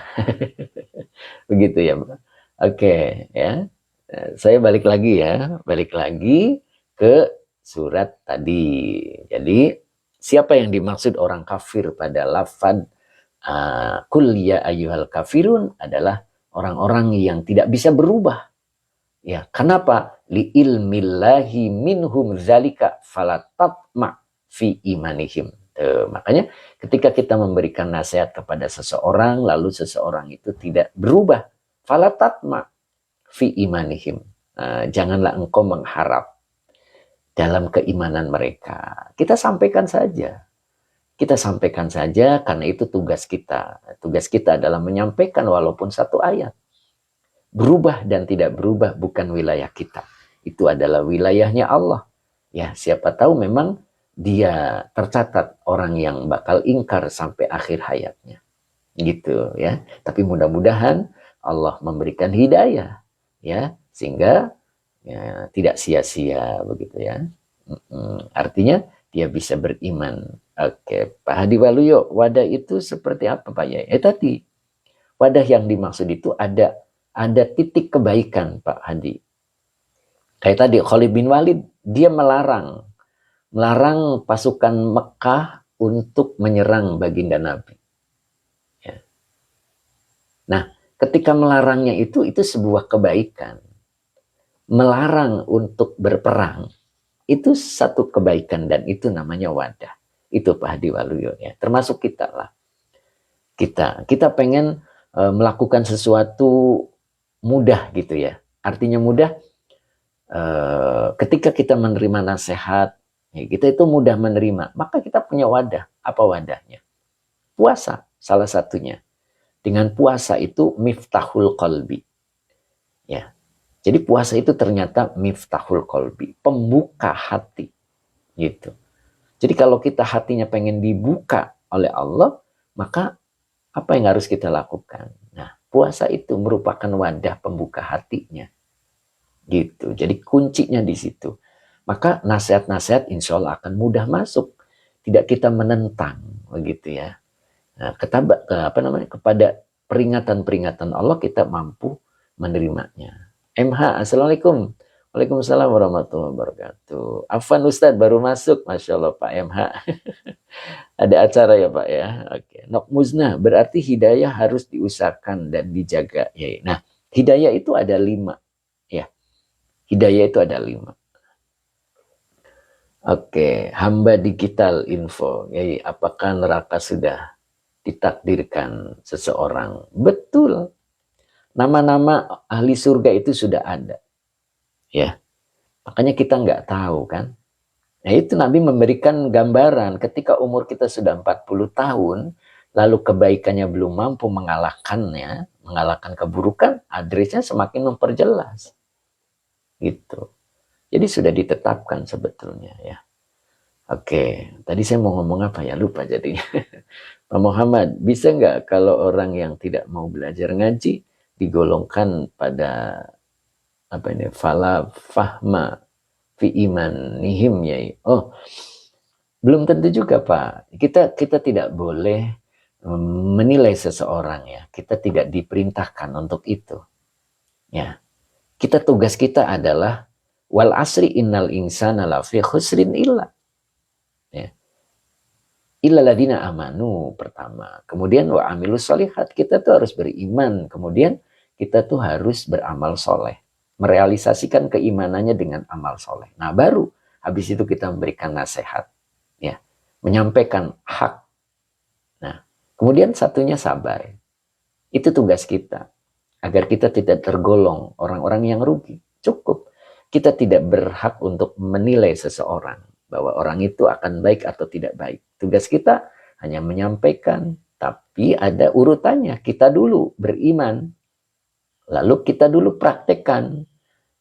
Begitu ya, Mbak. Oke, ya. Saya balik lagi ke surat tadi. Jadi, siapa yang dimaksud orang kafir pada lafad kul ya ayyuhal kafirun adalah orang-orang yang tidak bisa berubah. Ya, kenapa? Li ilmillahi minhum zalika falatatma fi imanihim. Makanya ketika kita memberikan nasihat kepada seseorang lalu seseorang itu tidak berubah, falatatma fi imanihim. Janganlah engkau mengharap dalam keimanan mereka. Kita sampaikan saja. Kita sampaikan saja karena itu tugas kita. Tugas kita adalah menyampaikan walaupun satu ayat. Berubah dan tidak berubah bukan wilayah kita. Itu adalah wilayahnya Allah. Ya, siapa tahu memang dia tercatat orang yang bakal ingkar sampai akhir hayatnya. Gitu ya. Tapi mudah-mudahan Allah memberikan hidayah ya, sehingga ya, tidak sia-sia begitu ya. Artinya dia bisa beriman. Oke, Pak Hadi Waluyo, wadah itu seperti apa Pak Yai? Tadi wadah yang dimaksud itu ada titik kebaikan Pak Hadi. Kayak tadi Khalid bin Walid dia melarang pasukan Mekah untuk menyerang baginda Nabi. Ya. Nah, ketika melarangnya itu sebuah kebaikan. Melarang untuk berperang itu satu kebaikan dan itu namanya wadah. Itu Pak Hadi Waluyo ya. Termasuk kita lah. Kita pengen melakukan sesuatu mudah gitu ya. Artinya mudah ketika kita menerima nasihat, ya, kita itu mudah menerima. Maka kita punya wadah. Apa wadahnya? Puasa salah satunya. Dengan puasa itu miftahul qalbi. Ya. Jadi puasa itu ternyata miftahul qalbi, pembuka hati. Gitu. Jadi kalau kita hatinya pengen dibuka oleh Allah, maka Apa yang harus kita lakukan? Nah, puasa itu merupakan wadah pembuka hatinya. Gitu. Jadi kuncinya di situ. Maka nasihat-nasihat insya Allah akan mudah masuk. Tidak kita menentang, begitu ya. Nah, kepada peringatan-peringatan Allah kita mampu menerimanya. MH, Assalamualaikum. Waalaikumsalam warahmatullahi wabarakatuh. Afwan Ustadz baru masuk, Masya Allah Pak MH. Ada acara ya Pak ya. Oke. Nok musnah berarti hidayah harus diusahakan dan dijaga. Ya. Nah, hidayah itu ada 5. Ya, hidayah itu ada 5. Oke, hamba digital info. Ya, apakah neraka sudah ditakdirkan seseorang? Betul. Nama-nama ahli surga itu sudah ada. Ya, makanya kita nggak tahu kan. Nah itu Nabi memberikan gambaran ketika umur kita sudah 40 tahun, lalu kebaikannya belum mampu mengalahkannya, mengalahkan keburukan, adresnya semakin memperjelas. Gitu. Jadi sudah ditetapkan sebetulnya ya. Oke, tadi saya mau ngomong apa ya, lupa jadinya. Pak Muhammad, bisa nggak kalau orang yang tidak mau belajar ngaji digolongkan pada apa ini, fala fahma fi imanihim ya? Oh, belum tentu juga Pak. Kita tidak boleh menilai seseorang ya. Kita tidak diperintahkan untuk itu. Ya, tugas kita adalah wal asri innal insana lafi khusrin illa. Ya. Illaladina amanu pertama. Kemudian wa amilus solihat. Kita tuh harus beriman. Kemudian kita tuh harus beramal soleh. Merealisasikan keimanannya dengan amal soleh. Nah baru habis itu kita memberikan nasihat. Ya, menyampaikan hak. Nah, kemudian satunya sabar. Itu tugas kita. Agar kita tidak tergolong orang-orang yang rugi. Cukup. Kita tidak berhak untuk menilai seseorang. Bahwa orang itu akan baik atau tidak baik. Tugas kita hanya menyampaikan. Tapi ada urutannya. Kita dulu beriman. Lalu kita dulu praktekkan.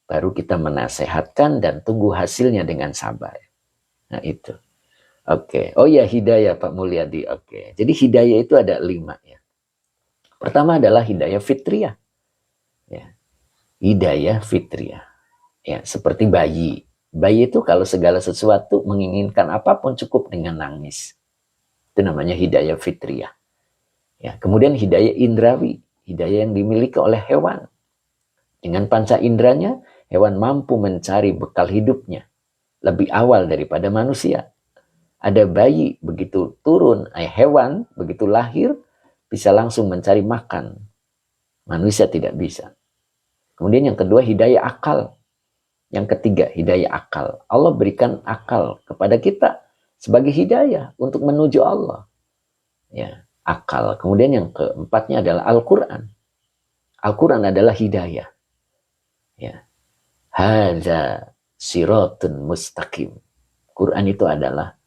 Baru kita menasehatkan dan tunggu hasilnya dengan sabar. Nah itu. Oke. Oh ya, hidayah Pak Mulyadi. Oke. Jadi hidayah itu ada 5 ya. Pertama adalah hidayah fitriyah. Ya. Hidayah fitriyah. Ya, seperti bayi. Bayi itu kalau segala sesuatu menginginkan apapun cukup dengan nangis. Itu namanya hidayah fitriyah. Ya, kemudian hidayah indrawi, hidayah yang dimiliki oleh hewan. Dengan panca indranya, hewan mampu mencari bekal hidupnya lebih awal daripada manusia. Ada bayi begitu turun, hewan begitu lahir bisa langsung mencari makan. Manusia tidak bisa. Kemudian yang kedua hidayah akal. Yang ketiga hidayah akal. Allah berikan akal kepada kita sebagai hidayah untuk menuju Allah. Ya, akal. Kemudian yang keempatnya adalah Al-Quran. Al-Quran adalah hidayah. Ya. Hadza siratun mustaqim. Quran itu adalah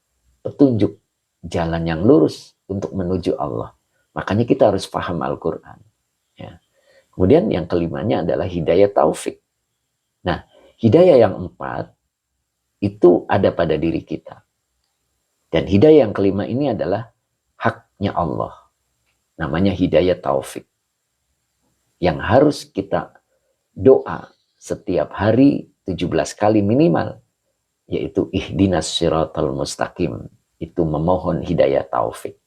petunjuk jalan yang lurus untuk menuju Allah. Makanya kita harus paham Al-Quran. Ya. Kemudian yang kelimanya adalah hidayah taufik. Nah, hidayah yang 4 itu ada pada diri kita. Dan hidayah yang kelima ini adalah haknya Allah. Namanya hidayah taufik. Yang harus kita doa setiap hari 17 kali minimal, yaitu ihdinas siratal mustaqim. Itu memohon hidayah taufik.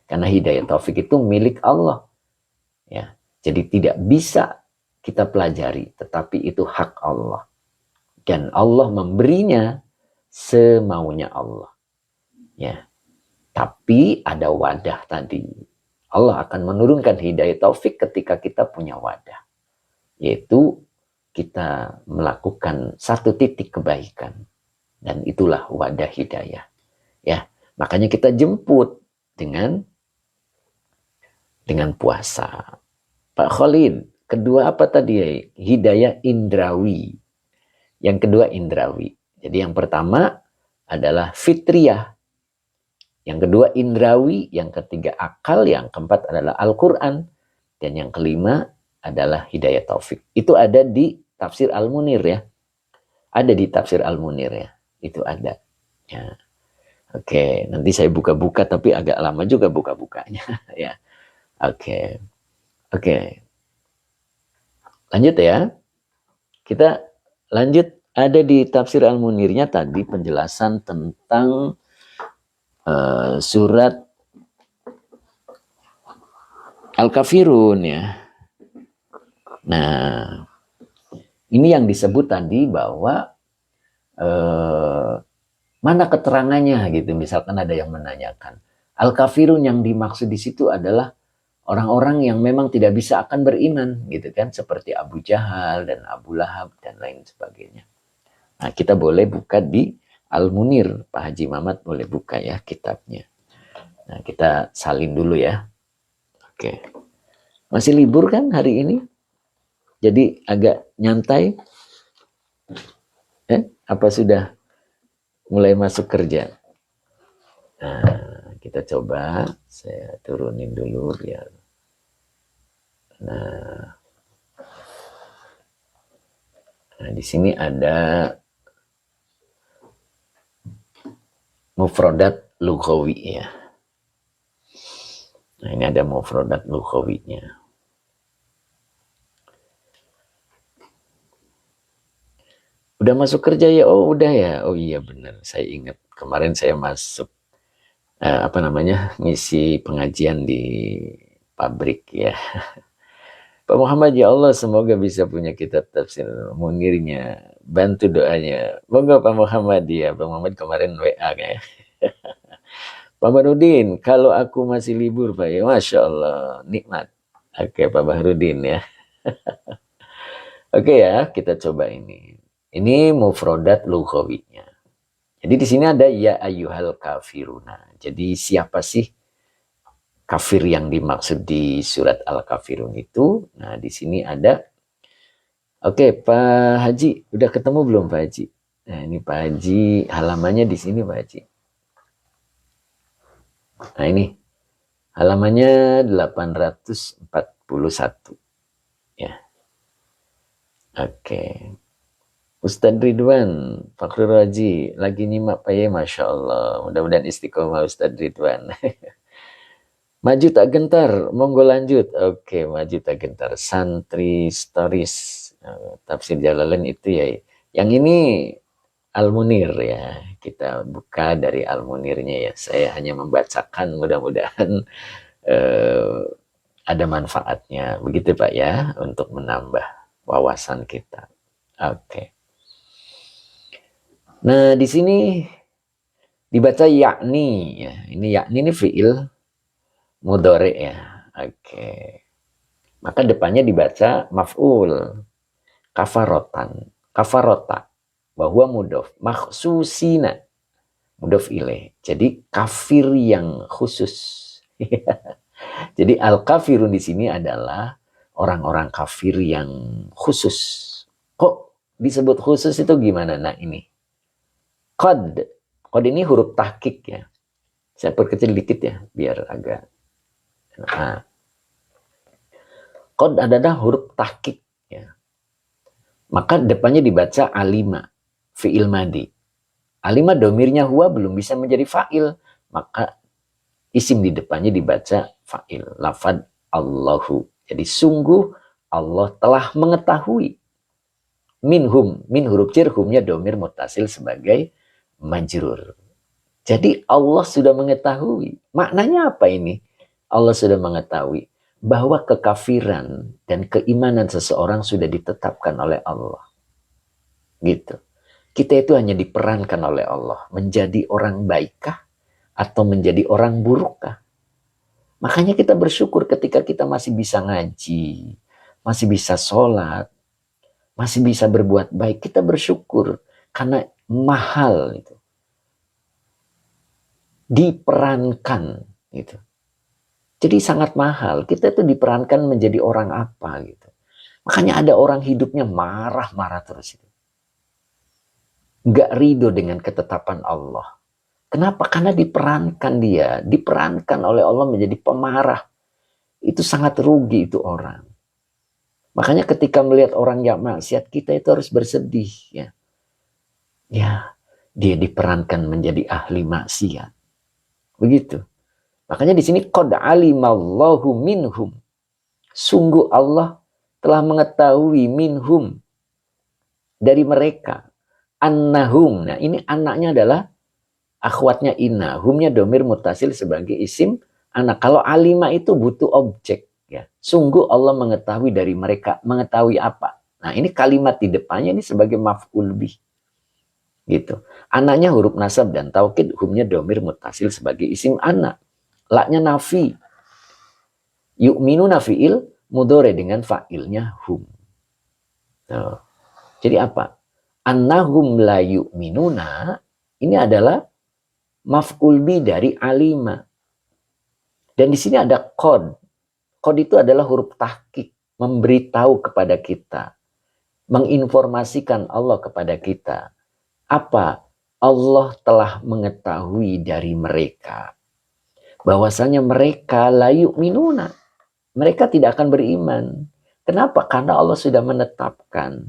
Karena hidayah taufik itu milik Allah. Ya, jadi tidak bisa kita pelajari, tetapi itu hak Allah. Dan Allah memberinya semaunya Allah. Ya, tapi ada wadah tadi. Allah akan menurunkan hidayah taufik ketika kita punya wadah. Yaitu kita melakukan satu titik kebaikan. Dan itulah wadah hidayah. Ya, makanya kita jemput dengan puasa. Pak Khalid, kedua apa tadi? Hidayah indrawi. Yang kedua indrawi. Jadi yang pertama adalah fitriyah. Yang kedua indrawi, yang ketiga akal, yang keempat adalah Al-Quran. Dan yang kelima adalah hidayah taufik. Itu ada di tafsir Al-Munir ya. Ada di tafsir Al-Munir ya. Itu ada. Ya. Oke, nanti saya buka-buka tapi agak lama juga buka-bukanya ya. Oke. Oke. Lanjut ya. Kita lanjut, ada di tafsir Al-Munirnya tadi penjelasan tentang surat Al-Kafirun ya. Nah, ini yang disebut tadi bahwa mana keterangannya gitu. Misalkan ada yang menanyakan, Al-Kafirun yang dimaksud di situ adalah orang-orang yang memang tidak bisa akan beriman gitu kan, seperti Abu Jahal dan Abu Lahab dan lain sebagainya. Nah, kita boleh buka di Al-Munir, Pak Haji Mamat boleh buka ya kitabnya. Nah, kita salin dulu ya. Oke. Masih libur kan hari ini? Jadi agak nyantai? Apa sudah mulai masuk kerja? Nah, kita coba. Saya turunin dulu biar. Nah, di sini ada mufradat lughawi ya. Nah, ini ada mufradat lughawinya. Udah masuk kerja ya? Oh, udah ya. Oh iya benar. Saya ingat kemarin saya masuk ngisi pengajian di pabrik ya. Pak Muhammad, ya Allah semoga bisa punya kitab tafsir Munirnya. Bantu doanya. Moga Pak Muhammad ya. Pak Muhammad kemarin WA ya. Pak Bahrudin, kalau aku masih libur Pak ya, Masya Allah, nikmat. Oke Pak Bahrudin ya. Oke ya, kita coba ini. Ini mufrodat lughawinya. Jadi di sini ada ya ayyuhal kafiruna. Jadi siapa sih kafir yang dimaksud di surat Al-Kafirun itu? Nah, di sini ada. Oke, Pak Haji, udah ketemu belum Pak Haji? Nah, ini Pak Haji, halamannya di sini Pak Haji. Nah, ini halamannya 841. Ya. Oke. Ustadz Ridwan, Fakhrul Raji, lagi nyimak Pak ya, Masya Allah. Mudah-mudahan istiqomah Ustadz Ridwan. Maju tak gentar, monggo lanjut. Oke, maju tak gentar. Santri Stories, tafsir Jalalain itu ya. Yang ini Al-Munir ya. Kita buka dari Al-Munirnya ya. Saya hanya membacakan, mudah-mudahan ada manfaatnya. Begitu Pak ya, untuk menambah wawasan kita. Oke. Nah, di sini dibaca yakni ya. Ini yakni ini fiil mudhari ya. Oke. Maka depannya dibaca maf'ul. Kafarotan. Kafarota. Bahwa mudhof. Makhsusina. Mudhof ilaih. Jadi kafir yang khusus. Jadi al-kafirun di sini adalah orang-orang kafir yang khusus. Kok disebut khusus itu gimana? Nah ini. Qad ini huruf tahqiq ya. Saya perkecil dikit ya, biar agak. Nah. Qad adalah huruf tahqiq ya. Maka depannya dibaca alima, fi'il madi. Alima domirnya huwa belum bisa menjadi fa'il. Maka isim di depannya dibaca fa'il. Lafad Allahu. Jadi sungguh Allah telah mengetahui. Minhum, min huruf jar, humnya domir mutasil sebagai majrur. Jadi Allah sudah mengetahui. Maknanya apa ini? Allah sudah mengetahui bahwa kekafiran dan keimanan seseorang sudah ditetapkan oleh Allah. Gitu. Kita itu hanya diperankan oleh Allah menjadi orang baikkah atau menjadi orang burukkah. Makanya kita bersyukur ketika kita masih bisa ngaji, masih bisa sholat, masih bisa berbuat baik. Kita bersyukur karena mahal itu. Diperankan gitu. Jadi sangat mahal. Kita itu diperankan menjadi orang apa gitu. Makanya ada orang hidupnya marah-marah terus itu. Nggak ridho dengan ketetapan Allah. Kenapa? Karena diperankan dia. Diperankan oleh Allah menjadi pemarah. Itu sangat rugi itu orang. Makanya ketika melihat orang yang maksiat, kita itu harus bersedih ya. Ya, dia diperankan menjadi ahli maksiat. Begitu. Makanya di sini qad alimallahu minhum. Sungguh Allah telah mengetahui minhum dari mereka. Annahum. Nah, ini anaknya adalah akhwatnya inna. Humnya domir mutasil sebagai isim anak. Kalau alima itu butuh objek. Ya. Sungguh Allah mengetahui dari mereka. Mengetahui apa? Nah, ini kalimat di depannya ini sebagai maf'ul bih. Gitu. Anaknya huruf nasab dan taukid. Humnya domir mutasil sebagai isim anak. Laknya nafi. Yu'minu nafi'il mudore dengan fa'ilnya hum. Nah, jadi apa? Annahum la yu'minuna ini adalah maf'ul bi dari alima. Dan di sini ada qad. Qad itu adalah huruf tahqiq, memberitahu kepada kita, menginformasikan Allah kepada kita. Apa? Allah telah mengetahui dari mereka bahwasanya mereka la yu'minuna. Mereka tidak akan beriman. Kenapa? Karena Allah sudah menetapkan.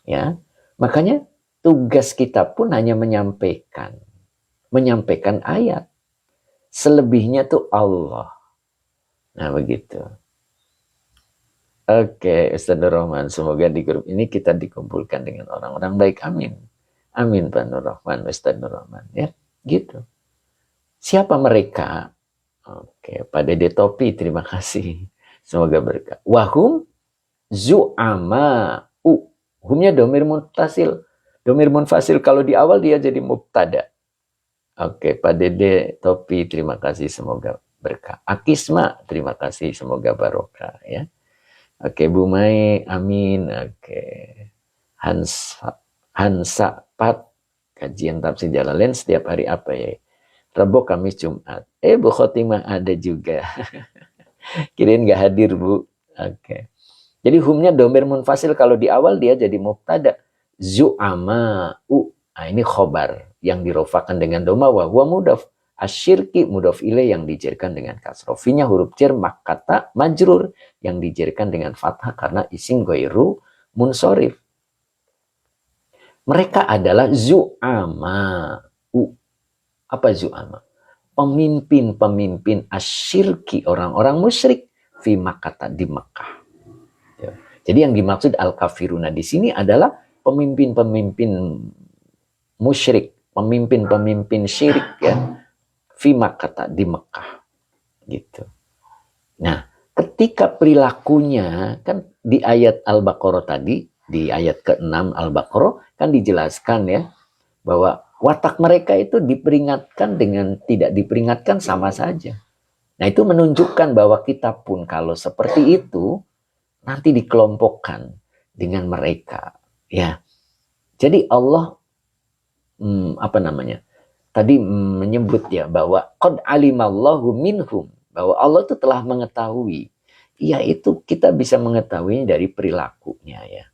Ya. Makanya tugas kita pun hanya menyampaikan ayat. Selebihnya tuh Allah. Nah, begitu. Oke, Ustaz Nur Rahman, semoga di grup ini kita dikumpulkan dengan orang-orang baik. Amin. Amin, Pak Nur Rahman, Ustaz Nur Rahman. Ya, gitu. Siapa mereka? Oke, Pak Dede Topi, terima kasih. Semoga berkah. Wahum zu'ama'u. Humnya domir munfasil. Domir munfasil kalau di awal dia jadi mubtada. Oke, Pak Dede Topi, terima kasih, semoga berkah. Akisma, terima kasih, semoga barokah ya. Oke, Bu Mai, amin. Oke. Hansa Pat, kajian tafsir Jalalain setiap hari apa ya? Rabu, Kamis, Jumat. Bu Khotimah ada juga. Kirain nggak hadir, Bu. Oke. Jadi humnya domir munfasil kalau di awal dia jadi mubtada. Zu'ama'u. Nah, ini khobar yang dirofakan dengan doma wa huwa mudaf. Asyirki mudaf ilaih yang dijerkan dengan kasroh. Finya huruf jar makata majrur yang dijerkan dengan fathah karena isim ghairu munsorif. Mereka adalah zu'ama'u. Apa zu'ama? Pemimpin-pemimpin asyirki, orang-orang musyrik fi Makkah, di Mekah. Ya. Jadi yang dimaksud al-kafiruna di sini adalah pemimpin-pemimpin musyrik, pemimpin-pemimpin syirik ya, fi Makkah, di Mekah gitu. Nah, ketika perilakunya kan di ayat Al-Baqarah tadi, di ayat ke-6 Al-Baqarah kan dijelaskan ya bahwa watak mereka itu diperingatkan dengan tidak diperingatkan sama saja. Nah, itu menunjukkan bahwa kita pun kalau seperti itu nanti dikelompokkan dengan mereka ya. Jadi Allah tadi menyebut ya bahwa qad alimallahu minhum, bahwa Allah itu telah mengetahui. Yaitu kita bisa mengetahui dari perilakunya ya.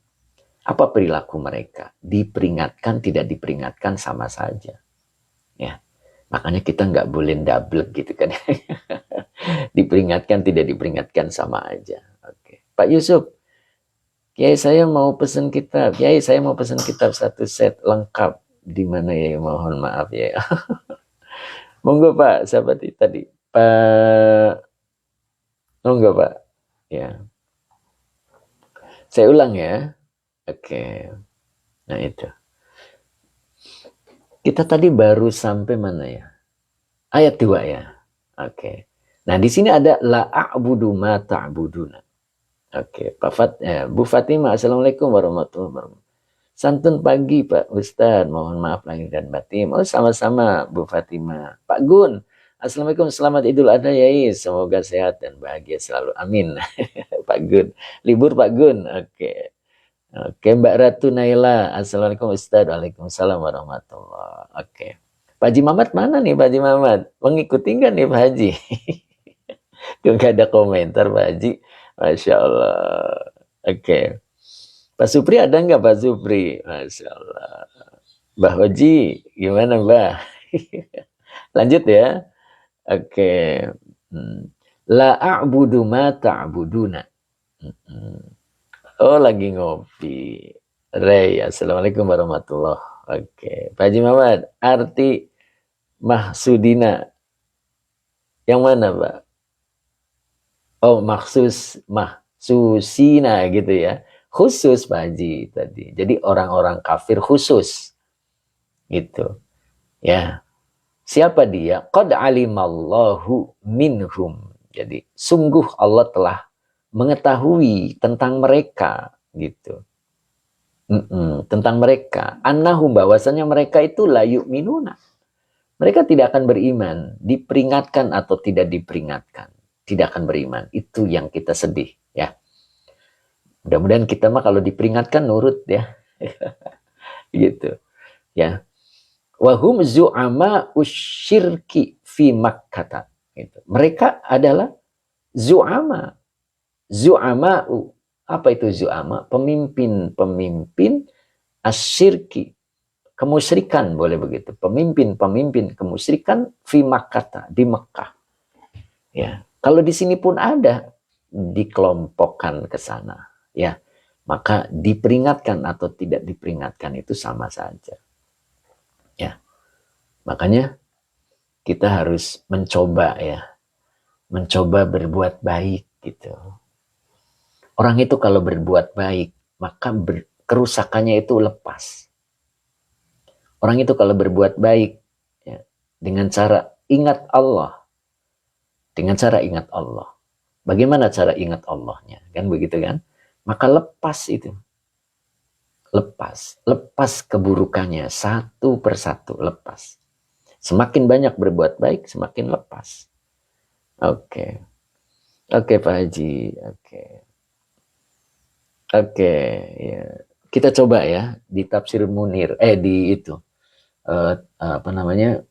Apa perilaku mereka? Diperingatkan, tidak diperingatkan sama saja. Ya. Makanya kita nggak boleh double gitu kan. Diperingatkan, tidak diperingatkan sama aja. Oke. Pak Yusuf, Kiai saya mau pesan kitab. Kiai saya mau pesan kitab satu set lengkap. Di mana ya? Mohon maaf ya. Monggo Pak, sahabat tadi. Pak, monggo Pak. Ya. Saya ulang ya. Oke. Nah itu. Kita tadi baru sampai mana ya? Ayat 2 ya. Oke. Nah di sini ada la a'budu ma ta'buduna. Oke, Bu Fatimah, assalamualaikum warahmatullahi wabarakatuh. Santun pagi Pak Ustadz, mohon maaf lahir dan batin. Oh sama-sama Bu Fatimah. Pak Gun, assalamualaikum, selamat Idul Adha Yai. Semoga sehat dan bahagia selalu. Amin. Pak Gun, libur Pak Gun. Oke. Oke, Mbak Ratu Naila, assalamualaikum Ustadz. Waalaikumsalam warahmatullahi. Oke. Pak Haji Mamat mana nih Pak Haji Mamat? Mengikuti nggak nih Pak Haji? Gak ada komentar Pak Haji. Masya Allah. Oke. Pak Supri ada nggak Pak Supri? Masya Allah. Mbah Hoji, gimana Mbah? Lanjut ya. Oke. La a'budu ma ta'buduna. Oh lagi ngopi. Rey, assalamualaikum warahmatullahi. Oke. Pak Haji Muhammad, arti mahsudina. Yang mana, Pak? Oh, mahsusina gitu ya. Khusus, Pak Haji tadi. Jadi orang-orang kafir khusus. Gitu. Ya. Siapa dia? Qad alimallahu minhum. Jadi sungguh Allah telah mengetahui tentang mereka gitu. Tentang mereka. Annahum, bahwasanya mereka itu la yu'minuna. Mereka tidak akan beriman, diperingatkan atau tidak diperingatkan, tidak akan beriman. Itu yang kita sedih ya. Mudah-mudahan kita mah kalau diperingatkan nurut ya. Gitu ya. Wahum zu'ama usyirki fi Makkah. Gitu. Mereka adalah zu'ama. Zu'ama'u. Apa itu zu'ama? Pemimpin-pemimpin asyirki. Kemusyrikan, boleh begitu. Pemimpin-pemimpin kemusyrikan fi Makkah, di Mekah. Ya. Kalau di sini pun ada dikelompokkan ke sana, ya. Maka diperingatkan atau tidak diperingatkan itu sama saja. Ya. Makanya kita harus mencoba ya. Mencoba berbuat baik gitu. Orang itu kalau berbuat baik, maka kerusakannya itu lepas. Orang itu kalau berbuat baik ya, dengan cara ingat Allah. Dengan cara ingat Allah. Bagaimana cara ingat Allahnya? Kan begitu kan? Maka lepas itu. Lepas keburukannya satu persatu, lepas. Semakin banyak berbuat baik, semakin lepas. Oke. Oke, Pak Haji. Oke, ya. Kita coba ya di Tafsir Munir, di itu. Apa namanya?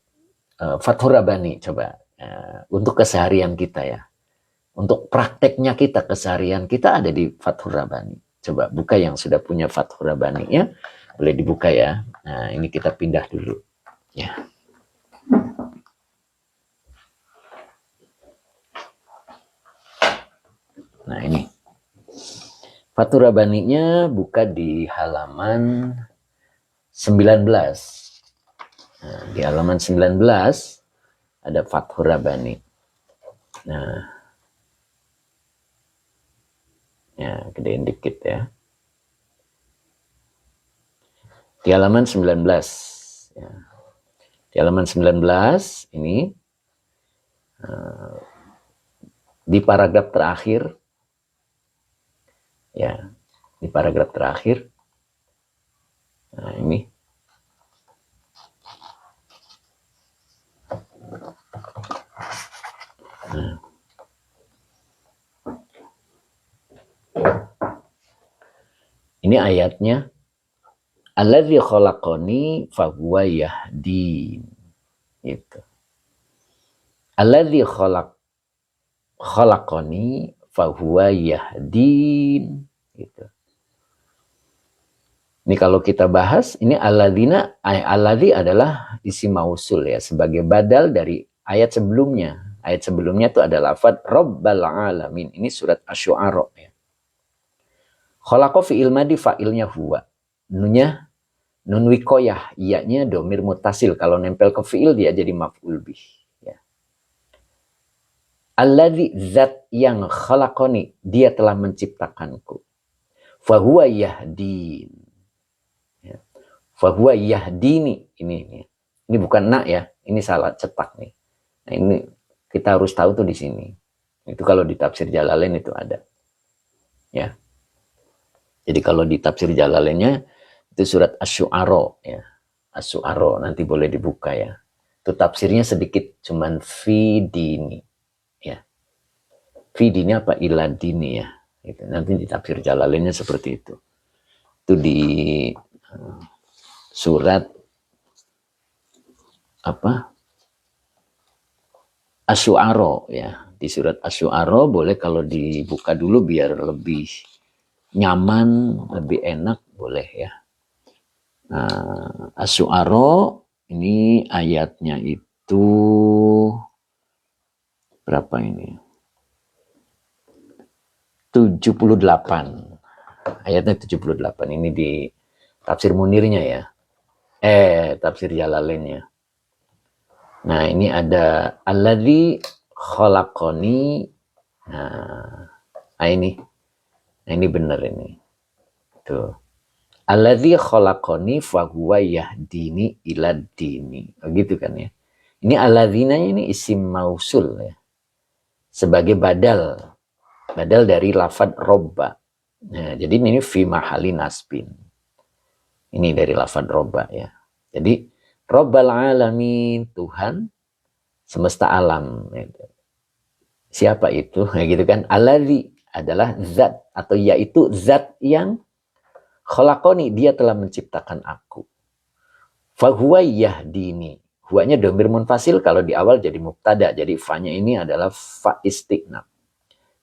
Fathur Rabbani, coba. Untuk keseharian kita ya. Untuk prakteknya kita, keseharian kita ada di Fathur Rabbani. Coba buka yang sudah punya Fathur Rabbani ya. Boleh dibuka ya. Nah, ini kita pindah dulu. Ya. Nah, ini. Fathur Rabbani-nya buka di halaman 19. Nah, di halaman 19 ada Fathur Rabbani. Nah, ya, gedein dikit ya. Di halaman 19. Ya. Di halaman 19 ini di paragraf terakhir ya, di paragraf terakhir. Nah, ini. Nah. Ini ayatnya. Alladzi khalaqani fahuwa yahdin. Gitu. Alladzi khalaqani fahuwa yahdin. Gitu. Ini kalau kita bahas, ini alladzina, alladzi adalah isim mausul ya, sebagai badal dari ayat sebelumnya. Ayat sebelumnya itu ada lafaz Rabbal alamin. Ini surat Asy-Syu'ara ya. Khalaqa fi'il madi, fa'ilnya huwa. Nunnya nun wikoyah, iyanya domir mutasil. Kalau nempel ke fi'il dia jadi maf'ul bih. Ya. Alladzi, zat yang khalaqani, dia telah menciptakanku. Fahuwa yahdin. Ya. Fahuwa yahdini. Ini bukan na ya, ini salah cetak nih. Nah, ini kita harus tahu tuh di sini. Itu kalau di tafsir Jalalain itu ada. Ya. Jadi kalau di tafsir Jalalainnya itu surat Asy-Syu'ara ya. Asy-Syu'ara nanti boleh dibuka ya. Itu tafsirnya sedikit cuman fi dini. Ya. Fi dini apa ila dini ya. Gitu. Nanti di tafsir Jalalainnya seperti itu. Itu di surat apa? Asy-Syu'ara ya. Di surat Asy-Syu'ara boleh kalau dibuka dulu biar lebih nyaman, lebih enak, boleh ya. Nah, Asy-Syu'ara ini ayatnya itu berapa ini? 78. Ayatnya 78. Ini di tafsir Munirnya ya. Tafsir Jalalainnya. Nah, ini ada alladzi khalaqoni. Nah ini bener ini. Tuh. Alladzi khalaqoni fahuwa yahdini ilad dini. Begitu kan ya. Ini alladzinanya ini isim mausul ya. Sebagai badal dari lafad robba. Nah, jadi ini fi mahali nasbin. Ini dari lafad robba ya. Jadi Rabbal alamin, Tuhan semesta alam. Siapa itu? Nah, gitu kan. Alladzi adalah zat atau yaitu zat yang khalaqoni, dia telah menciptakan aku. Fahuwa yahdini. Huwanya domir munfasil kalau di awal jadi mubtada. Jadi fa-nya ini adalah fa istiqnaf.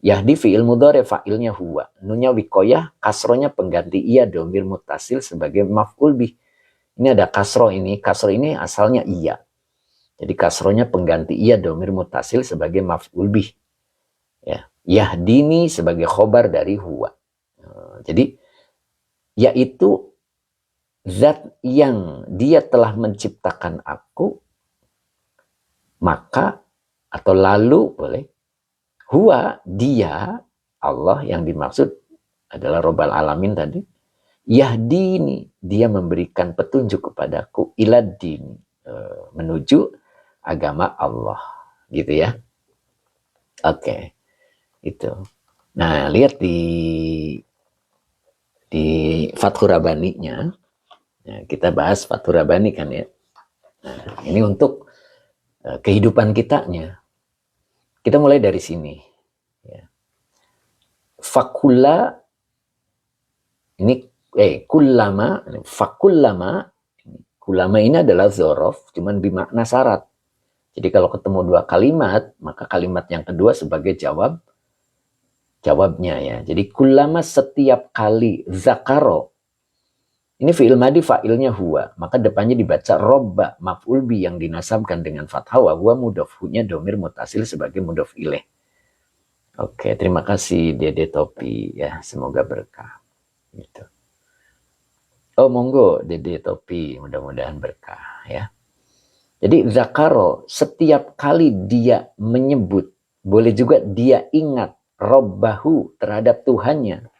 Yahdi fi'il mudhari, fa'ilnya huwa. Nunnya wikoyah, kasronya pengganti iya domir mutasil sebagai maf'ul bih. Ini ada kasro ini. Kasro ini asalnya iya. Jadi kasronya pengganti iya domir mutasil sebagai maf'ul bih. Ya. Yahdini sebagai khobar dari huwa. Jadi yaitu zat yang dia telah menciptakan aku, maka atau lalu boleh, huwa dia, Allah yang dimaksud adalah Rabbal Alamin tadi, yahdini, dia memberikan petunjuk kepadaku, ilad dini, menuju agama Allah, gitu ya. Oke, itu. Nah, lihat di Fathur Rabbani-nya, ya, kita bahas Fathur Rabbani kan ya. Nah, ini untuk kehidupan kitanya. Kita mulai dari sini. Ya. Fakulla ini kullama, fakullama, kullama ini adalah zorof, cuman bermakna syarat. Jadi kalau ketemu dua kalimat, maka kalimat yang kedua sebagai jawabnya ya. Jadi kullama setiap kali, zakaro. Ini fi'il madi fa'ilnya huwa, maka depannya dibaca robba maf'ul bi yang dinasabkan dengan fathah wa huwa mudhof, hu-nya domir mutasil sebagai mudhof ilaih. Oke, terima kasih Dede Topi ya, semoga berkah. Gitu. Oh monggo Dede Topi, mudah-mudahan berkah ya. Jadi zakaro setiap kali dia menyebut, boleh juga dia ingat robbahu terhadap Tuhannya.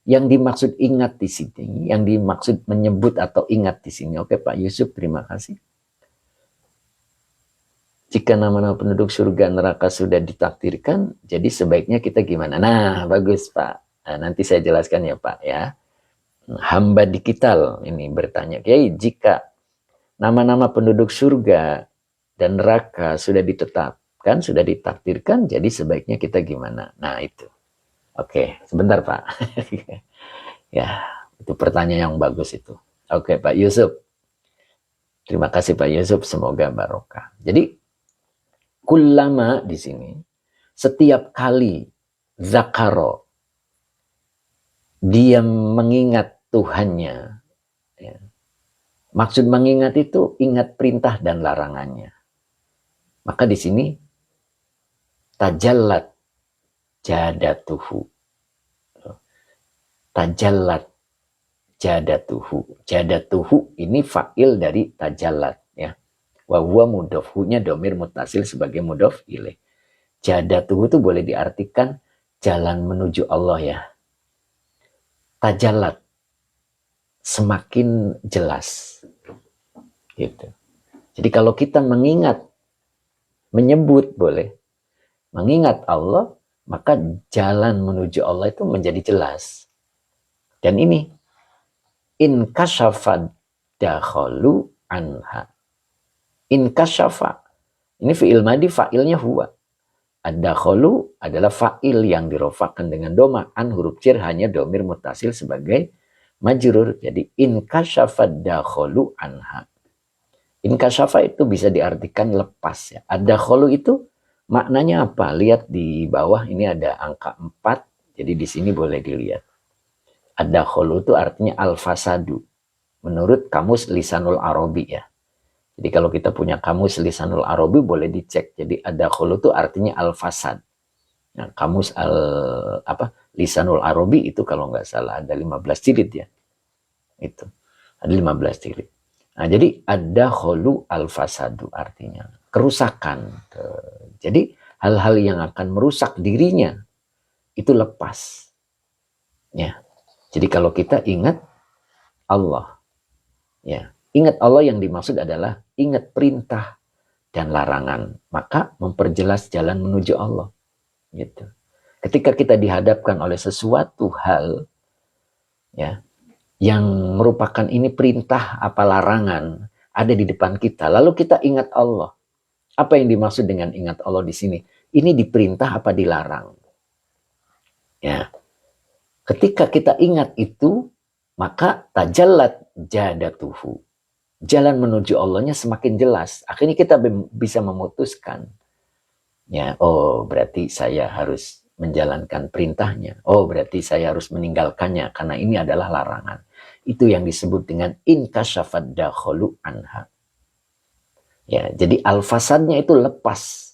Yang dimaksud ingat di sini, yang dimaksud menyebut atau ingat di sini. Oke Pak Yusuf, terima kasih. Jika nama-nama penduduk surga neraka sudah ditakdirkan, jadi sebaiknya kita gimana? Nah, bagus Pak. Nah, nanti saya jelaskan ya Pak ya. Hamba dikital ini bertanya, Kiai, jika nama-nama penduduk surga dan neraka sudah ditetapkan, sudah ditakdirkan, jadi sebaiknya kita gimana? Nah, itu. Oke, sebentar Pak. Ya, itu pertanyaan yang bagus itu. Oke, Pak Yusuf. Terima kasih Pak Yusuf, semoga barokah. Jadi, kullama di sini, setiap kali zakaro, dia mengingat Tuhannya. Ya. Maksud mengingat itu, ingat perintah dan larangannya. Maka di sini, tajallat jadatuhu. Tajallat jadatuhu. Jadatuhu ini fa'il dari tajallat ya. Wa huwa mudhof, hu-nya domir mutasil sebagai mudhof ilaih. Jadatuhu itu boleh diartikan jalan menuju Allah ya. Tajallat semakin jelas. Gitu. Jadi kalau kita mengingat, menyebut boleh, mengingat Allah, maka jalan menuju Allah itu menjadi jelas. Dan ini inkashafad dakhalu anha. Inkashafa. Ini fi'il madi, fa'ilnya huwa. Ad-dakhalu adalah fa'il yang dirofakkan dengan doma. An huruf jar hanya domir mutasil sebagai majrur. Jadi inkashafad dakhalu anha. Inkashafa itu bisa diartikan lepas ya. Ad-dakhalu itu maknanya apa? Lihat di bawah ini ada angka 4. Jadi di sini boleh dilihat. Ad-dakhalu itu artinya al-fasadu. Menurut kamus Lisanul Arabi ya. Jadi kalau kita punya kamus Lisanul Arabi boleh dicek. Jadi ad-dakhalu itu artinya al-fasad. Nah, kamus Lisanul Arabi itu kalau nggak salah ada 15 jilid ya. Itu. Ada 15 jilid. Nah, jadi ad-dakhalu al-fasadu artinya kerusakan. Jadi hal-hal yang akan merusak dirinya itu lepas. Ya. Jadi kalau kita ingat Allah, ya, ingat Allah yang dimaksud adalah ingat perintah dan larangan, maka memperjelas jalan menuju Allah. Gitu. Ketika kita dihadapkan oleh sesuatu hal, ya, yang merupakan ini perintah apa larangan ada di depan kita, lalu kita ingat Allah. Apa yang dimaksud dengan ingat Allah di sini? Ini diperintah apa dilarang? Ya. Ketika kita ingat itu, maka tajallat jadatuhu. Jalan menuju Allahnya semakin jelas. Akhirnya kita bisa memutuskan. Ya, oh berarti saya harus menjalankan perintahnya. Oh berarti saya harus meninggalkannya karena ini adalah larangan. Itu yang disebut dengan inkasyafad dakhulu anha. Ya, jadi al-fasadnya itu lepas.